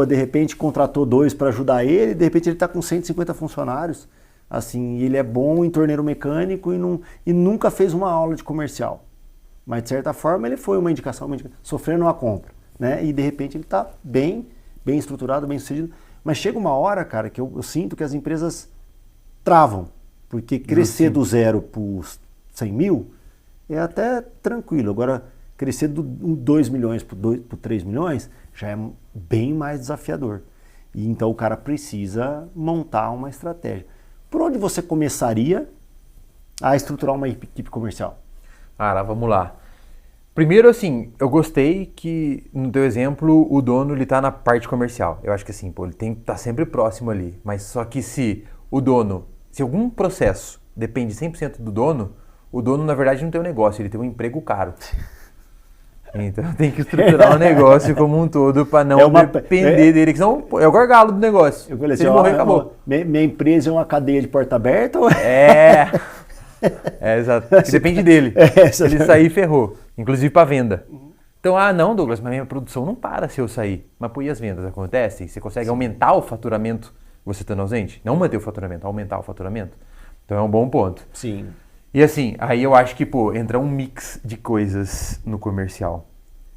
de repente contratou 2 para ajudar ele, de repente ele está com 150 funcionários, assim, ele é bom em torneiro mecânico e nunca fez uma aula de comercial. Mas de certa forma ele foi uma indicação, sofrendo uma compra, né? E de repente ele está bem estruturado, bem sucedido. Mas chega uma hora, cara, que eu sinto que as empresas travam, porque crescer do 0 para os 100 mil é até tranquilo. Agora, crescer do 2 milhões para 3 milhões já é bem mais desafiador. E então o cara precisa montar uma estratégia. Por onde você começaria a estruturar uma equipe comercial? Vamos lá. Primeiro, assim, eu gostei que, no teu exemplo, o dono ele tá na parte comercial. Eu acho que assim, ele tem que estar sempre próximo ali. Mas só que se algum processo depende 100% do dono, o dono, na verdade, não tem um negócio, ele tem um emprego caro. Então tem que estruturar o negócio como um todo para não depender dele, que senão é o gargalo do negócio. Eu falei assim, se ele morrer, acabou. Minha empresa é uma cadeia de porta aberta? Ou... exato. Que depende dele. Se ele sair, ferrou. Inclusive para venda. Então, não, Douglas, mas minha produção não para se eu sair. Mas e as vendas acontecem? Você consegue aumentar o faturamento você estando ausente? Não manter o faturamento, aumentar o faturamento. Então é um bom ponto. Sim. E assim, aí eu acho que, entra um mix de coisas no comercial.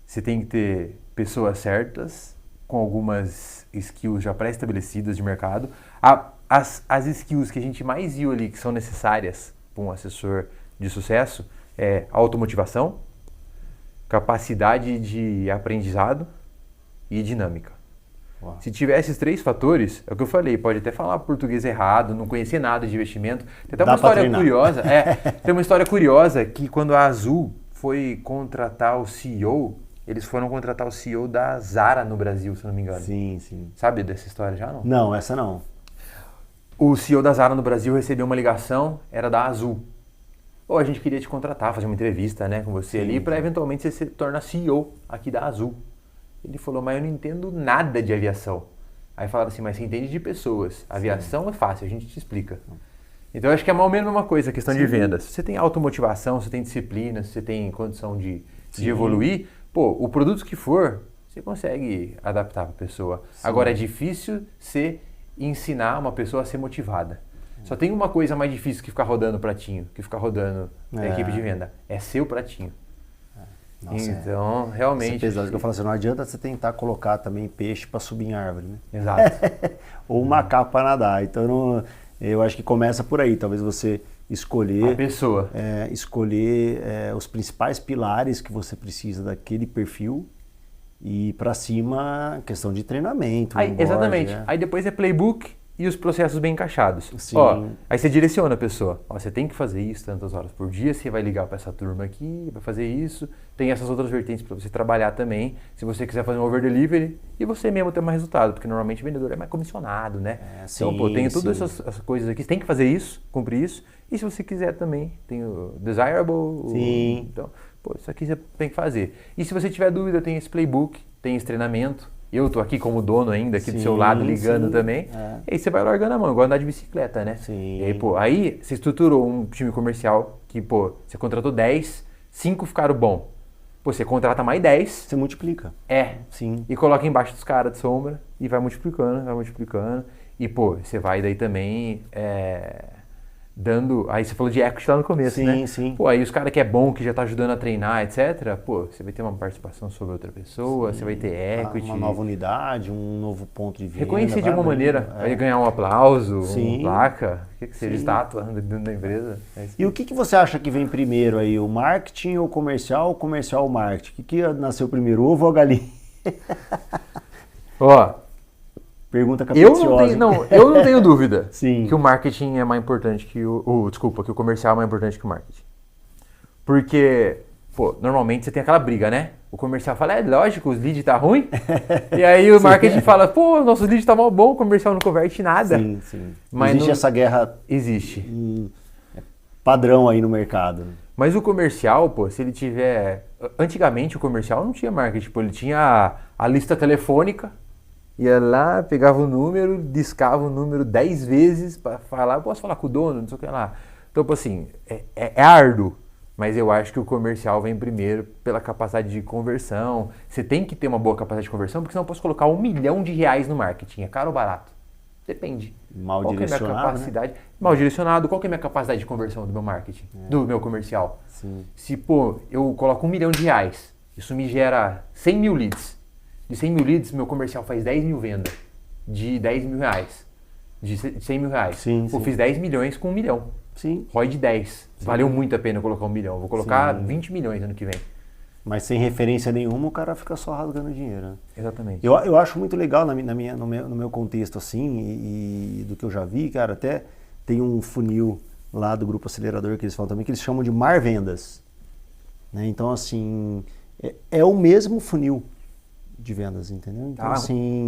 Você tem que ter pessoas certas, com algumas skills já pré-estabelecidas de mercado. As skills que a gente mais viu ali, que são necessárias para um assessor de sucesso, é automotivação, capacidade de aprendizado e dinâmica. Uau. Se tiver esses 3 fatores, é o que eu falei, pode até falar português errado, não conhecer nada de investimento. Tem até uma história curiosa, tem uma história curiosa que quando a Azul foi contratar o CEO, eles foram contratar o CEO da Zara no Brasil, se não me engano. Sim. Sabe dessa história já, não? Não, essa não. O CEO da Zara no Brasil recebeu uma ligação, era da Azul. A gente queria te contratar, fazer uma entrevista, né, com você ali, para eventualmente você se tornar CEO aqui da Azul. Ele falou, mas eu não entendo nada de aviação. Aí falaram assim, mas você entende de pessoas. Aviação é fácil, a gente te explica. Então eu acho que é mais ou menos uma coisa, a questão de vendas. Se você tem automotivação, se você tem disciplina, se você tem condição de evoluir, o produto que for, você consegue adaptar para a pessoa. Agora é difícil você ensinar uma pessoa a ser motivada. Só tem uma coisa mais difícil que ficar rodando o pratinho, que ficar rodando a equipe de venda. É ser o pratinho. Nossa, então, realmente... Isso é pesado, que eu falo assim, não adianta você tentar colocar também peixe para subir em árvore, né? Exato. Ou macaco para nadar. Então, eu acho que começa por aí. Talvez você escolher... A pessoa. Escolher os principais pilares que você precisa daquele perfil e para cima, questão de treinamento. Aí, exatamente. Aí depois é playbook e os processos bem encaixados. Sim. Aí você direciona a pessoa. Você tem que fazer isso tantas horas por dia, você vai ligar para essa turma aqui, vai fazer isso. Tem essas outras vertentes para você trabalhar também. Se você quiser fazer um over delivery e você mesmo ter mais resultado, porque normalmente o vendedor é mais comissionado, né? Então, tem todas essas coisas aqui. Você tem que fazer isso, cumprir isso. E se você quiser também, tem o desirable. Sim. Então, isso aqui você tem que fazer. E se você tiver dúvida, tem esse playbook, tem esse treinamento. Eu tô aqui como dono ainda, aqui do seu lado, ligando também. E aí você vai largando a mão, igual andar de bicicleta, né? Sim. E aí, aí você estruturou um time comercial que, você contratou 10, 5 ficaram bom. Você contrata mais 10. Você multiplica. Sim. E coloca embaixo dos caras de sombra e vai multiplicando, vai multiplicando. E, você vai daí também... dando... Aí você falou de equity lá no começo, né? Sim. Aí os caras que é bom, que já tá ajudando a treinar, etc. Você vai ter uma participação sobre outra pessoa, você vai ter equity. Uma nova unidade, um novo ponto de venda. Reconhecer de alguma maneira. Vai ganhar um aplauso, uma placa, o que seja, estátua dentro da empresa. E o que você acha que vem primeiro aí? O marketing ou comercial ou marketing? O que nasceu primeiro, ovo ou a galinha? Pergunta capciosa. Eu não tenho dúvida Sim. que o marketing é mais importante que que o comercial é mais importante que o marketing. Porque, normalmente você tem aquela briga, né? O comercial fala, lógico, os leads tá ruim. E aí o marketing fala, nosso lead tá mal bom, o comercial não converte nada. Sim. Mas existe essa guerra... Existe. Padrão aí no mercado. Mas o comercial, se ele tiver... Antigamente o comercial não tinha marketing, ele tinha a lista telefônica. Ia lá, pegava o número, discava o número 10 vezes para falar, posso falar com o dono, não sei o que lá. Então, é árduo, mas eu acho que o comercial vem primeiro pela capacidade de conversão. Você tem que ter uma boa capacidade de conversão, porque senão eu posso colocar R$1 milhão no marketing. É caro ou barato? Depende. Mal qual direcionado, que é a minha capacidade? Né? Mal direcionado. Qual que é a minha capacidade de conversão do meu marketing, do meu comercial? Sim. Se, eu coloco R$1 milhão, isso me gera 100 mil leads. De 100 mil leads, meu comercial faz 10 mil vendas de 10 mil reais, de 100 mil reais. Sim. Fiz 10 milhões com 1 milhão. Sim. ROI de 10. Sim. Valeu muito a pena eu colocar 1 milhão. Vou colocar 20 milhões ano que vem. Mas sem referência nenhuma, o cara fica só rasgando dinheiro. Né? Exatamente. Eu acho muito legal no meu contexto assim, e do que eu já vi, cara, até tem um funil lá do Grupo Acelerador que eles falam também, que eles chamam de Mar Vendas. Né? Então, assim, é o mesmo funil de vendas, entendeu? Então, assim,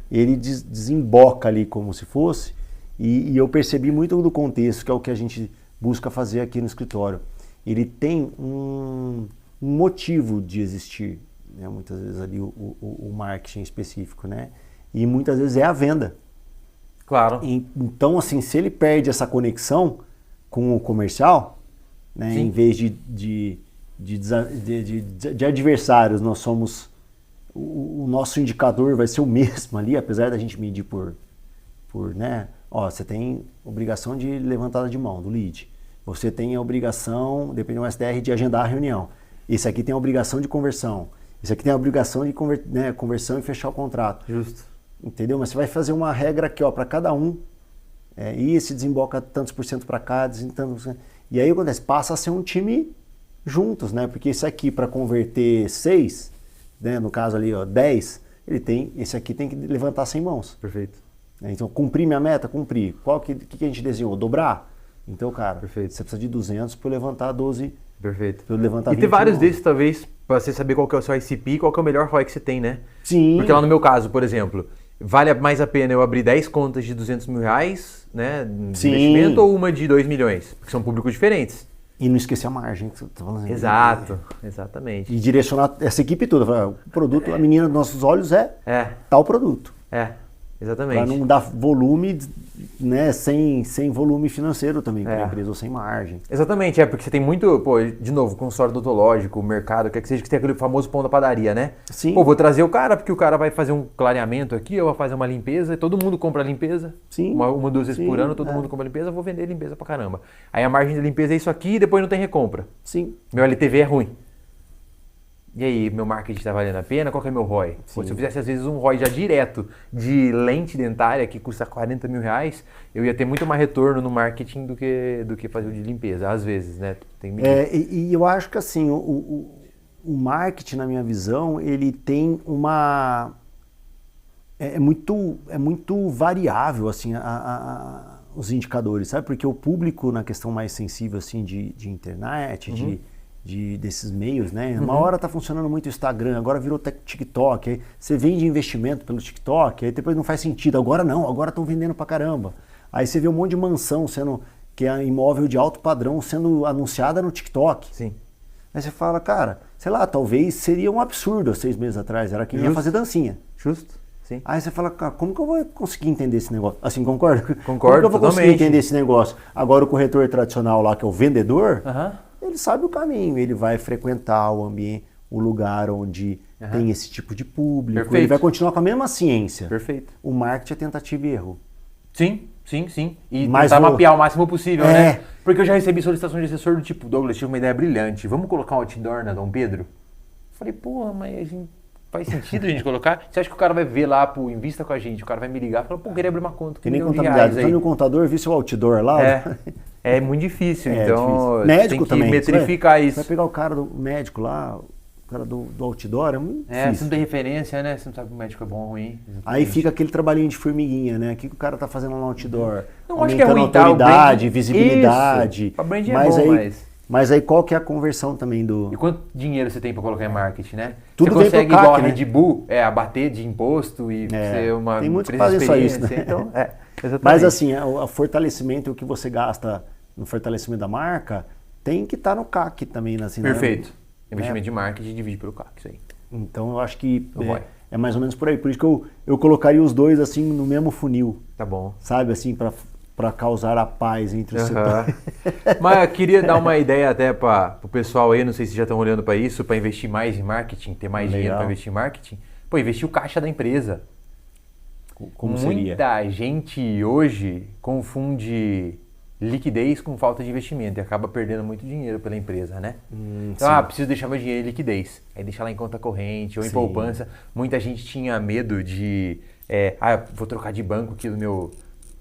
ele desemboca ali como se fosse, e eu percebi muito do contexto, que é o que a gente busca fazer aqui no escritório. Ele tem um motivo de existir, né? Muitas vezes ali o marketing específico, né? E muitas vezes é a venda. Claro. Então, assim, se ele perde essa conexão com o comercial, né? Em vez de adversários, nós somos... O nosso indicador vai ser o mesmo ali, apesar da gente medir por né? Você tem obrigação de levantada de mão do lead. Você tem a obrigação, dependendo do SDR, de agendar a reunião. Esse aqui tem a obrigação de conversão. Esse aqui tem a obrigação de conversão e fechar o contrato. Justo. Entendeu? Mas você vai fazer uma regra aqui, para cada um. E esse desemboca tantos por cento para cá, e aí acontece, passa a ser um time juntos, né? Porque esse aqui, para converter 6... né, no caso ali, 10, esse aqui tem que levantar 100 mãos. Perfeito. Então, cumprir minha meta? Cumprir. Qual que a gente desenhou? Dobrar? Então, cara, perfeito. Você precisa de 200 para eu levantar 12. Perfeito. Para eu levantar e 20 tem vários mãos. desses, talvez, para você saber qual que é o seu ICP e qual que é o melhor ROI que você tem, né? Sim. Porque lá no meu caso, por exemplo, vale mais a pena eu abrir 10 contas de 200 mil reais, né, de investimento, ou uma de 2 milhões? Porque são públicos diferentes. E não esquecer a margem que você está falando. Exato, exatamente. E direcionar essa equipe toda. O produto, a menina dos nossos olhos é tal produto. Exatamente. Para não dar volume, né, sem volume financeiro também para a empresa, ou sem margem. Exatamente, porque você tem muito, pô, de novo, consultório odontológico, mercado, quer que seja, que tem aquele famoso pão da padaria, né? Sim. Pô, vou trazer o cara, porque o cara vai fazer um clareamento aqui, ou vai fazer uma limpeza, e todo mundo compra limpeza. Sim. Uma 2 vezes por ano, todo mundo compra limpeza, vou vender limpeza pra caramba. Aí a margem de limpeza é isso aqui e depois não tem recompra. Sim. Meu LTV é ruim. E aí, meu marketing está valendo a pena? Qual que é meu ROI? Pô, se eu fizesse, às vezes, um ROI já direto de lente dentária, que custa 40 mil reais, eu ia ter muito mais retorno no marketing do que fazer o de limpeza, às vezes, né? E eu acho que, assim, o marketing, na minha visão, ele tem uma... É muito variável, assim, os indicadores, sabe? Porque o público, na questão mais sensível, assim, de internet, desses meios, né? Uma hora tá funcionando muito o Instagram, agora virou TikTok, aí você vende investimento pelo TikTok, aí depois não faz sentido, agora não, agora estão vendendo pra caramba. Aí você vê um monte de mansão que é imóvel de alto padrão sendo anunciada no TikTok. Sim. Aí você fala, cara, sei lá, talvez seria um absurdo há 6 meses atrás, era quem ia fazer dancinha. Justo. Sim. Aí você fala, cara, como que eu vou conseguir entender esse negócio? Assim, concorda? Concordo, como que eu vou conseguir totalmente. entender esse negócio? Agora o corretor tradicional lá, que é o vendedor, ele sabe o caminho, ele vai frequentar o ambiente, o lugar onde tem esse tipo de público, Perfeito. ele vai continuar com a mesma ciência. Perfeito. O marketing é tentativa e erro. Sim, sim, sim. E Mas tentar mapear o máximo possível, né? Porque eu já recebi solicitação de assessor do tipo, Douglas, tive uma ideia brilhante, vamos colocar um outdoor na Dom Pedro? Falei, porra, mas a gente... faz sentido a gente colocar? Você acha que o cara vai ver lá, pô, invista com a gente, o cara vai me ligar e falar, pô, queria abrir uma conta. Que nem contabilidade. Então, no contador, vi seu outdoor lá. É muito difícil, então difícil. Médico tem que também, metrificar isso. Você vai pegar o cara do médico lá, o cara do outdoor, é muito difícil. Você não tem referência, né? Você não sabe se o médico é bom ou ruim. Exatamente. Aí fica aquele trabalhinho de formiguinha, né? O que o cara tá fazendo lá no outdoor? Não, acho que é ruim, autoridade, visibilidade. Isso. A brand é bom, mas aí qual que é a conversão também do... E quanto dinheiro você tem para colocar em marketing, né? Tudo você consegue, CAC, igual a né? Red Bull, abater de imposto e ser uma tem muitos que fazem só isso, né? Então, exatamente. Mas assim, o fortalecimento, o que você gasta no fortalecimento da marca, tem que estar no CAC também. Assim, perfeito. Né? Investimento de marketing divide pelo CAC, isso aí. Então eu acho que é mais ou menos por aí. Por isso que eu colocaria os dois assim no mesmo funil. Tá bom. Sabe, assim, para causar a paz entre os setores. Mas eu queria dar uma ideia até para o pessoal aí, não sei se já estão olhando para isso, para investir mais em marketing, ter mais dinheiro para investir em marketing. Pô, investir o caixa da empresa. Como seria? Muita gente hoje confunde liquidez com falta de investimento e acaba perdendo muito dinheiro pela empresa, né? Então, preciso deixar meu dinheiro em liquidez. Aí deixar lá em conta corrente ou em poupança. Muita gente tinha medo de... vou trocar de banco aqui do meu...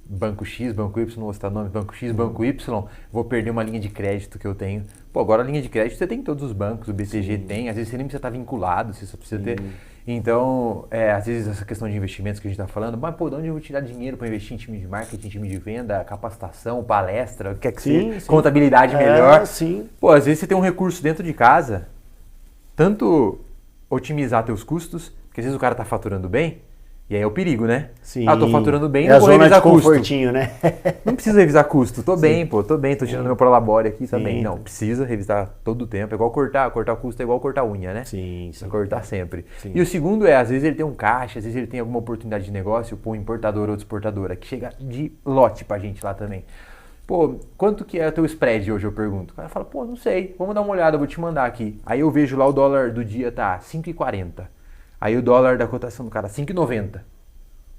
Banco X, Banco Y, não vou citar nome, Banco X, Banco Y, vou perder uma linha de crédito que eu tenho. Pô, agora a linha de crédito você tem em todos os bancos, o BCG tem, às vezes você nem precisa estar vinculado, você só precisa ter. Então, às vezes essa questão de investimentos que a gente está falando, mas pô, de onde eu vou tirar dinheiro para investir em time de marketing, time de venda, capacitação, palestra, o que é que seja, contabilidade melhor. Pô, às vezes você tem um recurso dentro de casa, tanto otimizar teus custos, porque às vezes o cara está faturando bem, e aí é o perigo, né? Sim. Tô faturando bem, não vou revisar custo. Né? Não precisa revisar custo. Tô bem, tô tirando meu Prolabore aqui também. Não, precisa revisar todo o tempo. É igual cortar o custo é igual cortar unha, né? Sim. Precisa cortar sempre. Sim. E o segundo às vezes ele tem um caixa, às vezes ele tem alguma oportunidade de negócio, pô, importadora ou exportadora, que chega de lote pra gente lá também. Pô, quanto que é o teu spread hoje, eu pergunto? O cara fala, pô, não sei, vamos dar uma olhada, eu vou te mandar aqui. Aí eu vejo lá o dólar do dia tá 5,40. Aí o dólar da cotação do cara, 5,90.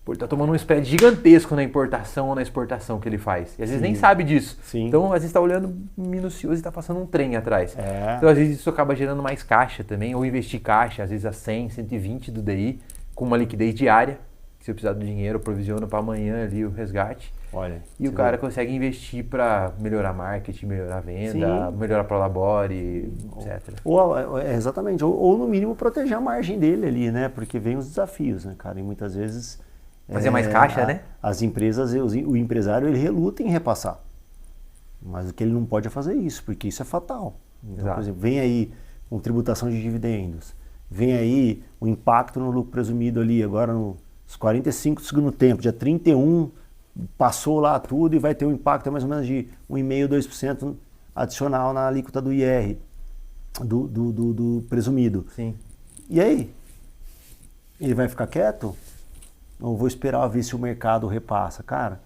Pô, ele tá tomando um spread gigantesco na importação ou na exportação que ele faz. E às vezes nem sabe disso. Então, às vezes tá olhando minucioso e tá passando um trem atrás. Então, às vezes isso acaba gerando mais caixa também, ou investir caixa, às vezes a 100, 120 do DI, com uma liquidez diária. Se eu precisar do dinheiro, eu provisiono para amanhã ali o resgate. Olha, e o cara consegue investir para melhorar marketing, melhorar a venda, melhorar a Prolabore, etc. Exatamente. Ou no mínimo proteger a margem dele ali, né? Porque vem os desafios, né, cara? E muitas vezes... Fazer mais caixa, né? As empresas, o empresário, ele reluta em repassar. Mas o que ele não pode é fazer isso, porque isso é fatal. Então, por exemplo, vem aí com tributação de dividendos, vem aí o impacto no lucro presumido ali, agora nos 45 do segundo tempo, dia 31, passou lá tudo e vai ter um impacto mais ou menos de 1,5%, 2% adicional na alíquota do IR, do presumido. Sim. E aí? Ele vai ficar quieto? ou vou esperar ver se o mercado repassa. Cara,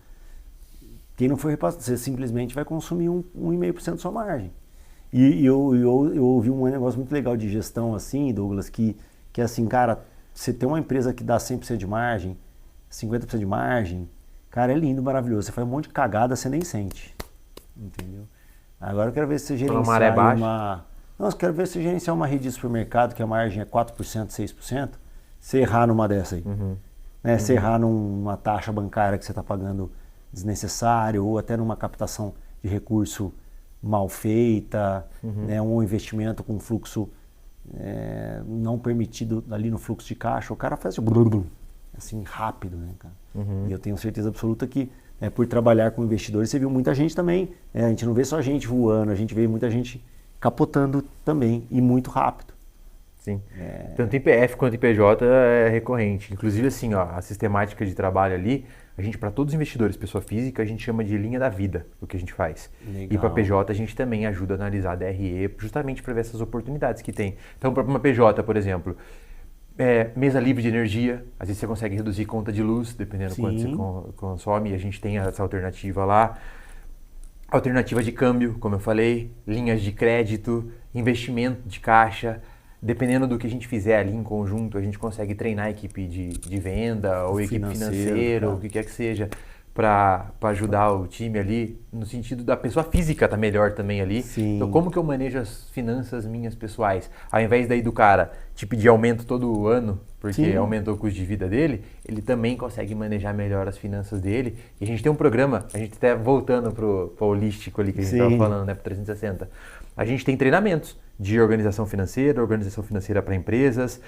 quem não for repassado, você simplesmente vai consumir 1,5% da sua margem. E eu ouvi um negócio muito legal de gestão assim, Douglas, que é assim, cara, você tem uma empresa que dá 100% de margem, 50% de margem, cara, é lindo, maravilhoso. Você faz um monte de cagada, você nem sente. Entendeu? Agora eu quero ver se você gerenciar uma... Não, eu quero ver se você gerenciar uma rede de supermercado que a margem é 4%, 6%, você errar numa dessa aí. Né? Você errar numa taxa bancária que você está pagando desnecessário, ou até numa captação de recurso mal feita, né? Um investimento com fluxo não permitido ali no fluxo de caixa, o cara faz assim rápido, né, cara? E eu tenho certeza absoluta que por trabalhar com investidores, você viu muita gente também, a gente não vê só gente voando, a gente vê muita gente capotando também, e muito rápido. Sim. Tanto em PF quanto em PJ é recorrente. Inclusive, assim, ó, a sistemática de trabalho ali, a gente, para todos os investidores, pessoa física, a gente chama de linha da vida, o que a gente faz. Legal. E para PJ, a gente também ajuda a analisar a DRE, justamente para ver essas oportunidades que tem. Então, para uma PJ, por exemplo, mesa livre de energia, às vezes você consegue reduzir conta de luz, dependendo do quanto você consome, e a gente tem essa alternativa lá. Alternativa de câmbio, como eu falei, linhas de crédito, investimento de caixa. Dependendo do que a gente fizer ali em conjunto, a gente consegue treinar a equipe de venda ou equipe financeira, ou o que quer que seja, para ajudar o time ali, no sentido da pessoa física tá melhor também ali. Sim. Então, como que eu manejo as finanças minhas pessoais? Ao invés daí do cara te pedir aumento todo ano, porque aumentou o custo de vida dele, ele também consegue manejar melhor as finanças dele. E a gente tem um programa, a gente até voltando pro holístico ali que a gente estava falando, né, pro 360. A gente tem treinamentos de organização financeira para empresas,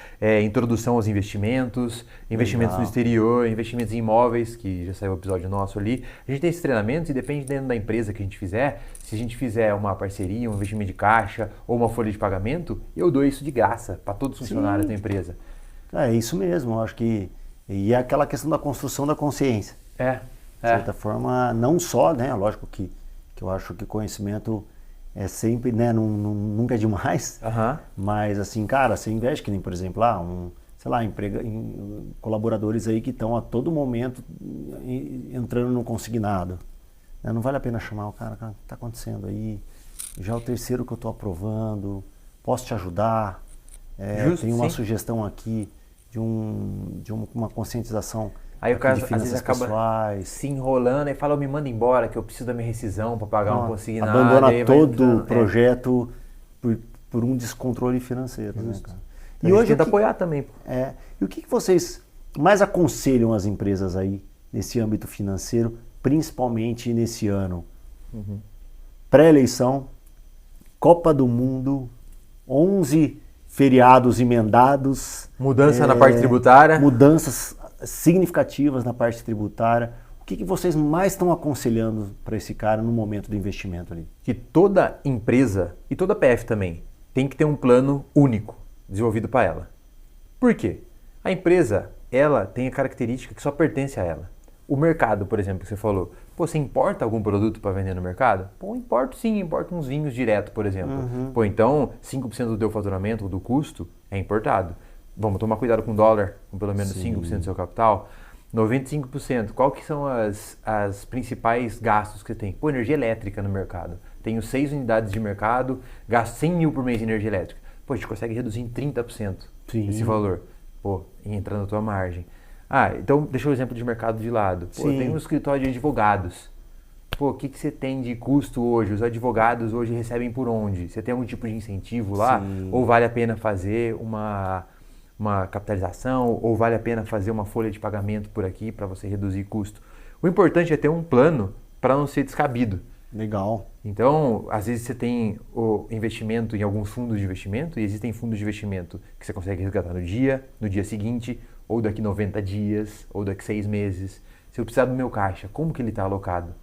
introdução aos investimentos, investimentos no exterior, investimentos em imóveis, que já saiu o episódio nosso ali. A gente tem esses treinamentos e dependendo da empresa que a gente fizer, se a gente fizer uma parceria, um investimento de caixa ou uma folha de pagamento, eu dou isso de graça para todos os funcionários da empresa. É isso mesmo, eu acho que... E é aquela questão da construção da consciência. De certa forma, não só, né? Lógico que eu acho que conhecimento... É sempre, né, nunca é demais, mas assim, cara, você investe que nem, por exemplo, colaboradores aí que estão a todo momento entrando no consignado. Não vale a pena chamar o cara, o que está acontecendo aí? Já é o terceiro que eu estou aprovando, posso te ajudar? Tem uma sugestão aqui de uma conscientização. Aí o cara de finanças às vezes acaba pessoais. se enrolando e fala, me manda embora que eu preciso da minha rescisão para pagar um consignado. Abandona todo o projeto por um descontrole financeiro. Né, cara? Então, e hoje tenta apoiar também. E o que vocês mais aconselham as empresas aí nesse âmbito financeiro, principalmente nesse ano? Pré-eleição, Copa do Mundo, 11 feriados emendados. Mudança na parte tributária. Mudanças significativas na parte tributária. O que vocês mais estão aconselhando para esse cara no momento do investimento ali? Que toda empresa, e toda PF também, tem que ter um plano único desenvolvido para ela. Por quê? A empresa, ela tem a característica que só pertence a ela. O mercado, por exemplo, que você falou, você importa algum produto para vender no mercado? Importo sim, importo uns vinhos direto, por exemplo. Então 5% do teu faturamento, do custo, é importado. Vamos tomar cuidado com o dólar, com pelo menos 5% do seu capital. 95%, qual que são as principais gastos que você tem? Energia elétrica no mercado. Tenho 6 unidades de mercado, gasto 100 mil por mês de energia elétrica. A gente consegue reduzir em 30% esse valor. E entra na tua margem. Então deixa o exemplo de mercado de lado. Tem um escritório de advogados. O que você tem de custo hoje? Os advogados hoje recebem por onde? Você tem algum tipo de incentivo lá? Ou vale a pena fazer uma capitalização, ou vale a pena fazer uma folha de pagamento por aqui para você reduzir custo. O importante é ter um plano para não ser descabido. Legal. Então, às vezes você tem o investimento em alguns fundos de investimento e existem fundos de investimento que você consegue resgatar no dia seguinte, ou daqui 90 dias, ou daqui 6 meses. Se eu precisar do meu caixa, como que ele está alocado?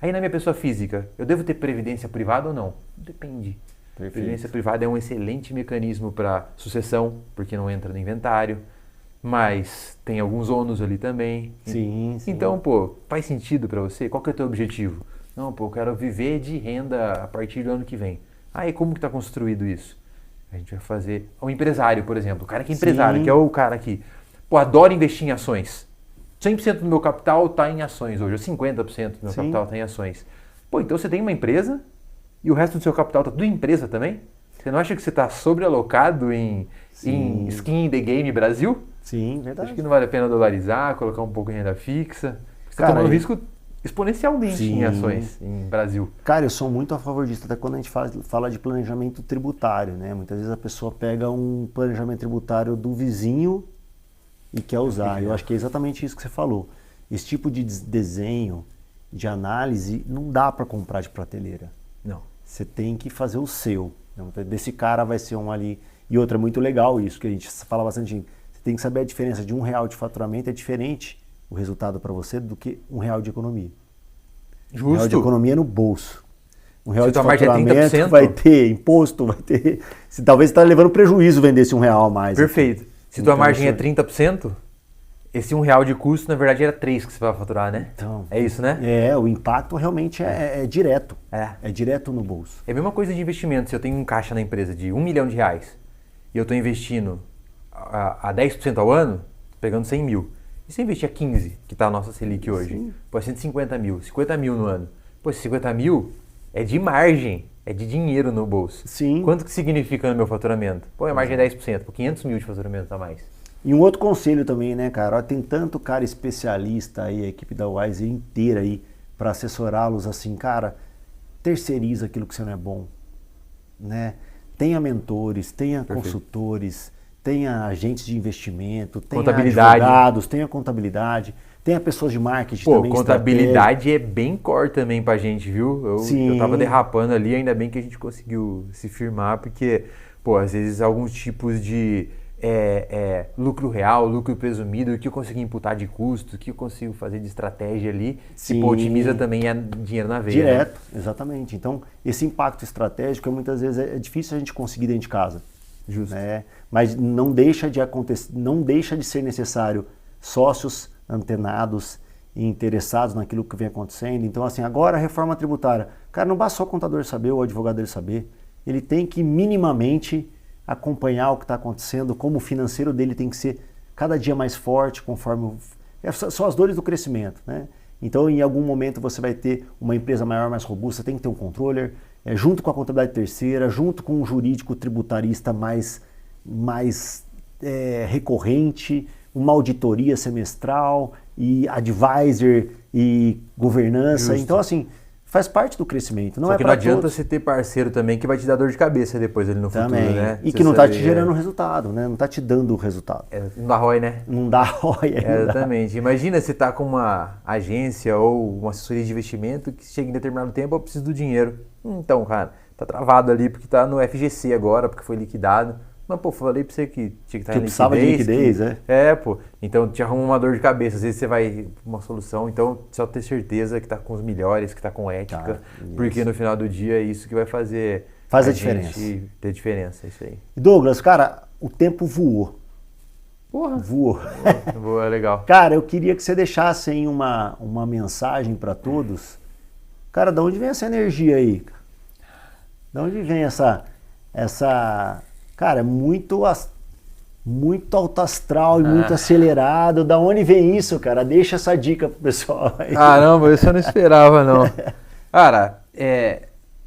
Aí na minha pessoa física, eu devo ter previdência privada ou não? Depende. Perfeito. Previdência privada é um excelente mecanismo para sucessão, porque não entra no inventário, mas tem alguns ônus ali também. Sim. Então, faz sentido para você? Qual que é o teu objetivo? Não, eu quero viver de renda a partir do ano que vem. E como que está construído isso? A gente vai fazer... O empresário, por exemplo, o cara que é empresário, que é o cara que, adora investir em ações. 100% do meu capital está em ações hoje, ou 50% do meu Sim. capital está em ações. Pô, então você tem uma empresa e o resto do seu capital está tudo em empresa também? Você não acha que você está sobrealocado em skin in the game Brasil? Sim, verdade. Acho que não vale a pena dolarizar, colocar um pouco em renda fixa. Você está Cara, tomando risco exponencialmente sim. em ações em Brasil. Cara, eu sou muito a favor disso, até quando a gente fala de planejamento tributário, né? Muitas vezes a pessoa pega um planejamento tributário do vizinho e quer usar. Eu acho que é exatamente isso que você falou. Esse tipo de desenho, de análise, não dá para comprar de prateleira. Não. Você tem que fazer o seu. Desse cara vai ser um ali. E outra, é muito legal isso, que a gente fala bastante. Você tem que saber a diferença de R$1 de faturamento, é diferente o resultado para você do que R$1 de economia. Justo. R$1 de economia no bolso. R$1 de tua margem é faturamento 30%, vai ter imposto, vai ter... Talvez você está levando prejuízo vender esse R$1 a mais. Perfeito. Aqui. Se tua Então, margem é isso- 30%, esse R$1 de custo, na verdade, era 3 que você vai faturar, né? Então, É isso, né? o impacto realmente é direto. É. É direto no bolso. É a mesma coisa de investimento. Se eu tenho um caixa na empresa de R$1 milhão e eu estou investindo a 10% ao ano, pegando 100 mil. E se eu investir a 15, que está a nossa Selic hoje? Sim. Pô, é 150 mil, 50 mil no ano. Pô, esse 50 mil é de margem, é de dinheiro no bolso. Sim. Quanto que significa no meu faturamento? Pô, a margem é 10%, pô, 500 mil de faturamento a mais. E um outro conselho também, né, cara? Ó, tem tanto cara especialista aí, a equipe da Wise inteira aí, para assessorá-los assim, cara, terceiriza aquilo que você não é bom, né? Tenha mentores, tenha consultores, tenha agentes de investimento, tenha Contabilidade. advogados, tenha contabilidade, tenha pessoas de marketing Pô, também. contabilidade é bem core também pra gente, viu? Sim. Eu tava derrapando ali, ainda bem que a gente conseguiu se firmar, porque, pô, às vezes alguns tipos de lucro real, lucro presumido, o que eu consigo imputar de custo, o que eu consigo fazer de estratégia ali, Sim. e pô, otimiza também dinheiro na veia. Direto, Né? exatamente. Então, esse impacto estratégico muitas vezes é difícil a gente conseguir dentro de casa. Justo. Né? Mas não deixa de acontecer, não deixa de ser necessário sócios antenados e interessados naquilo que vem acontecendo. Então, assim, agora a reforma tributária, cara, não basta só o contador saber ou o advogado dele saber, ele tem que minimamente acompanhar o que está acontecendo, como o financeiro dele tem que ser cada dia mais forte, conforme... São as dores do crescimento, né? Então, em algum momento você vai ter uma empresa maior, mais robusta, tem que ter um controller, junto com a contabilidade terceira, junto com um jurídico tributarista mais recorrente, uma auditoria semestral, e advisor, e governança. Justo. Então, assim, faz parte do crescimento. Não Só é que não para adianta todos. você ter parceiro também que vai te dar dor de cabeça depois ali no Também. futuro, né? E Você que não está sabe, te gerando resultado, né? Não está te dando o resultado. não dá ROI, né? Não dá ROI. Exatamente. Imagina você tá com uma agência ou uma assessoria de investimento que chega em determinado tempo, eu preciso do dinheiro. Então, cara, tá travado ali porque tá no FGC agora, porque foi liquidado. Mas, pô, falei pra você que tinha que estar Que em liquidez. precisava de liquidez, né? Pô. Então te arruma uma dor de cabeça. Às vezes você vai uma solução. Então, só ter certeza que tá com os melhores, que tá com ética. Porque no final do dia é isso que vai fazer Faz a gente diferença. ter diferença. É isso aí. Douglas, cara, o tempo voou. Porra. Voou. Boa, legal. Cara, eu queria que você deixasse aí uma mensagem para todos. Cara, de onde vem essa energia aí? De onde vem essa cara, muito alto astral e muito acelerado. Da onde vem isso, cara? Deixa essa dica pro pessoal aí. Caramba, isso eu não esperava, não. Cara,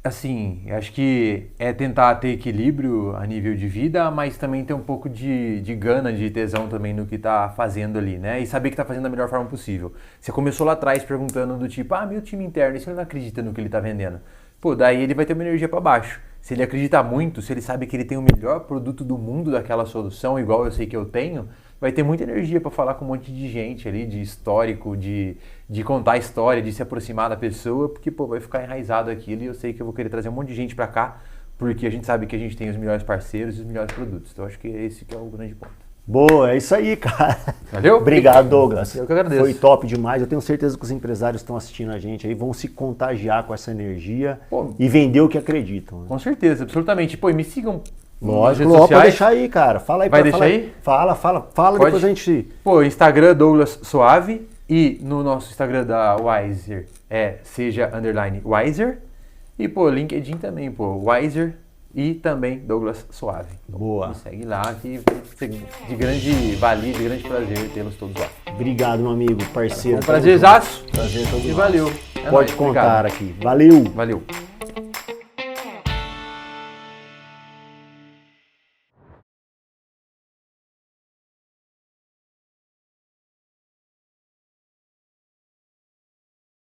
assim, acho que é tentar ter equilíbrio a nível de vida, mas também ter um pouco de gana, de tesão também no que tá fazendo ali, né? E saber que tá fazendo da melhor forma possível. Você começou lá atrás perguntando do tipo, meu time interno, e se ele não acredita no que ele tá vendendo? Pô, daí ele vai ter uma energia para baixo. Se ele acreditar muito, se ele sabe que ele tem o melhor produto do mundo daquela solução, igual eu sei que eu tenho, vai ter muita energia para falar com um monte de gente ali, de histórico, de contar a história, de se aproximar da pessoa, porque, pô, vai ficar enraizado aquilo e eu sei que eu vou querer trazer um monte de gente para cá, porque a gente sabe que a gente tem os melhores parceiros e os melhores produtos. Então, acho que esse que é o grande ponto. Boa, é isso aí, cara. Valeu? Obrigado, Douglas. Eu que agradeço. Foi top demais. Eu tenho certeza que os empresários que estão assistindo a gente aí vão se contagiar com essa energia e vender o que acreditam. Né? Com certeza, absolutamente. Pô, e me sigam Lógico, nas redes sociais. pode deixar aí, cara. Fala aí. Vai deixar aí? Fala, Pode? depois a gente... Pô, Instagram Douglas Suave e no nosso Instagram da Wiser @Wiser. E, pô, LinkedIn também, pô, Wiser e também Douglas Suave. Então, Boa. me segue lá que de grande valia, de grande prazer tê-los todos lá. Obrigado, meu amigo, parceiro. Um prazerzaço. Prazer todo E nosso. valeu. É Pode nóis, contar obrigado. aqui. Valeu. Valeu.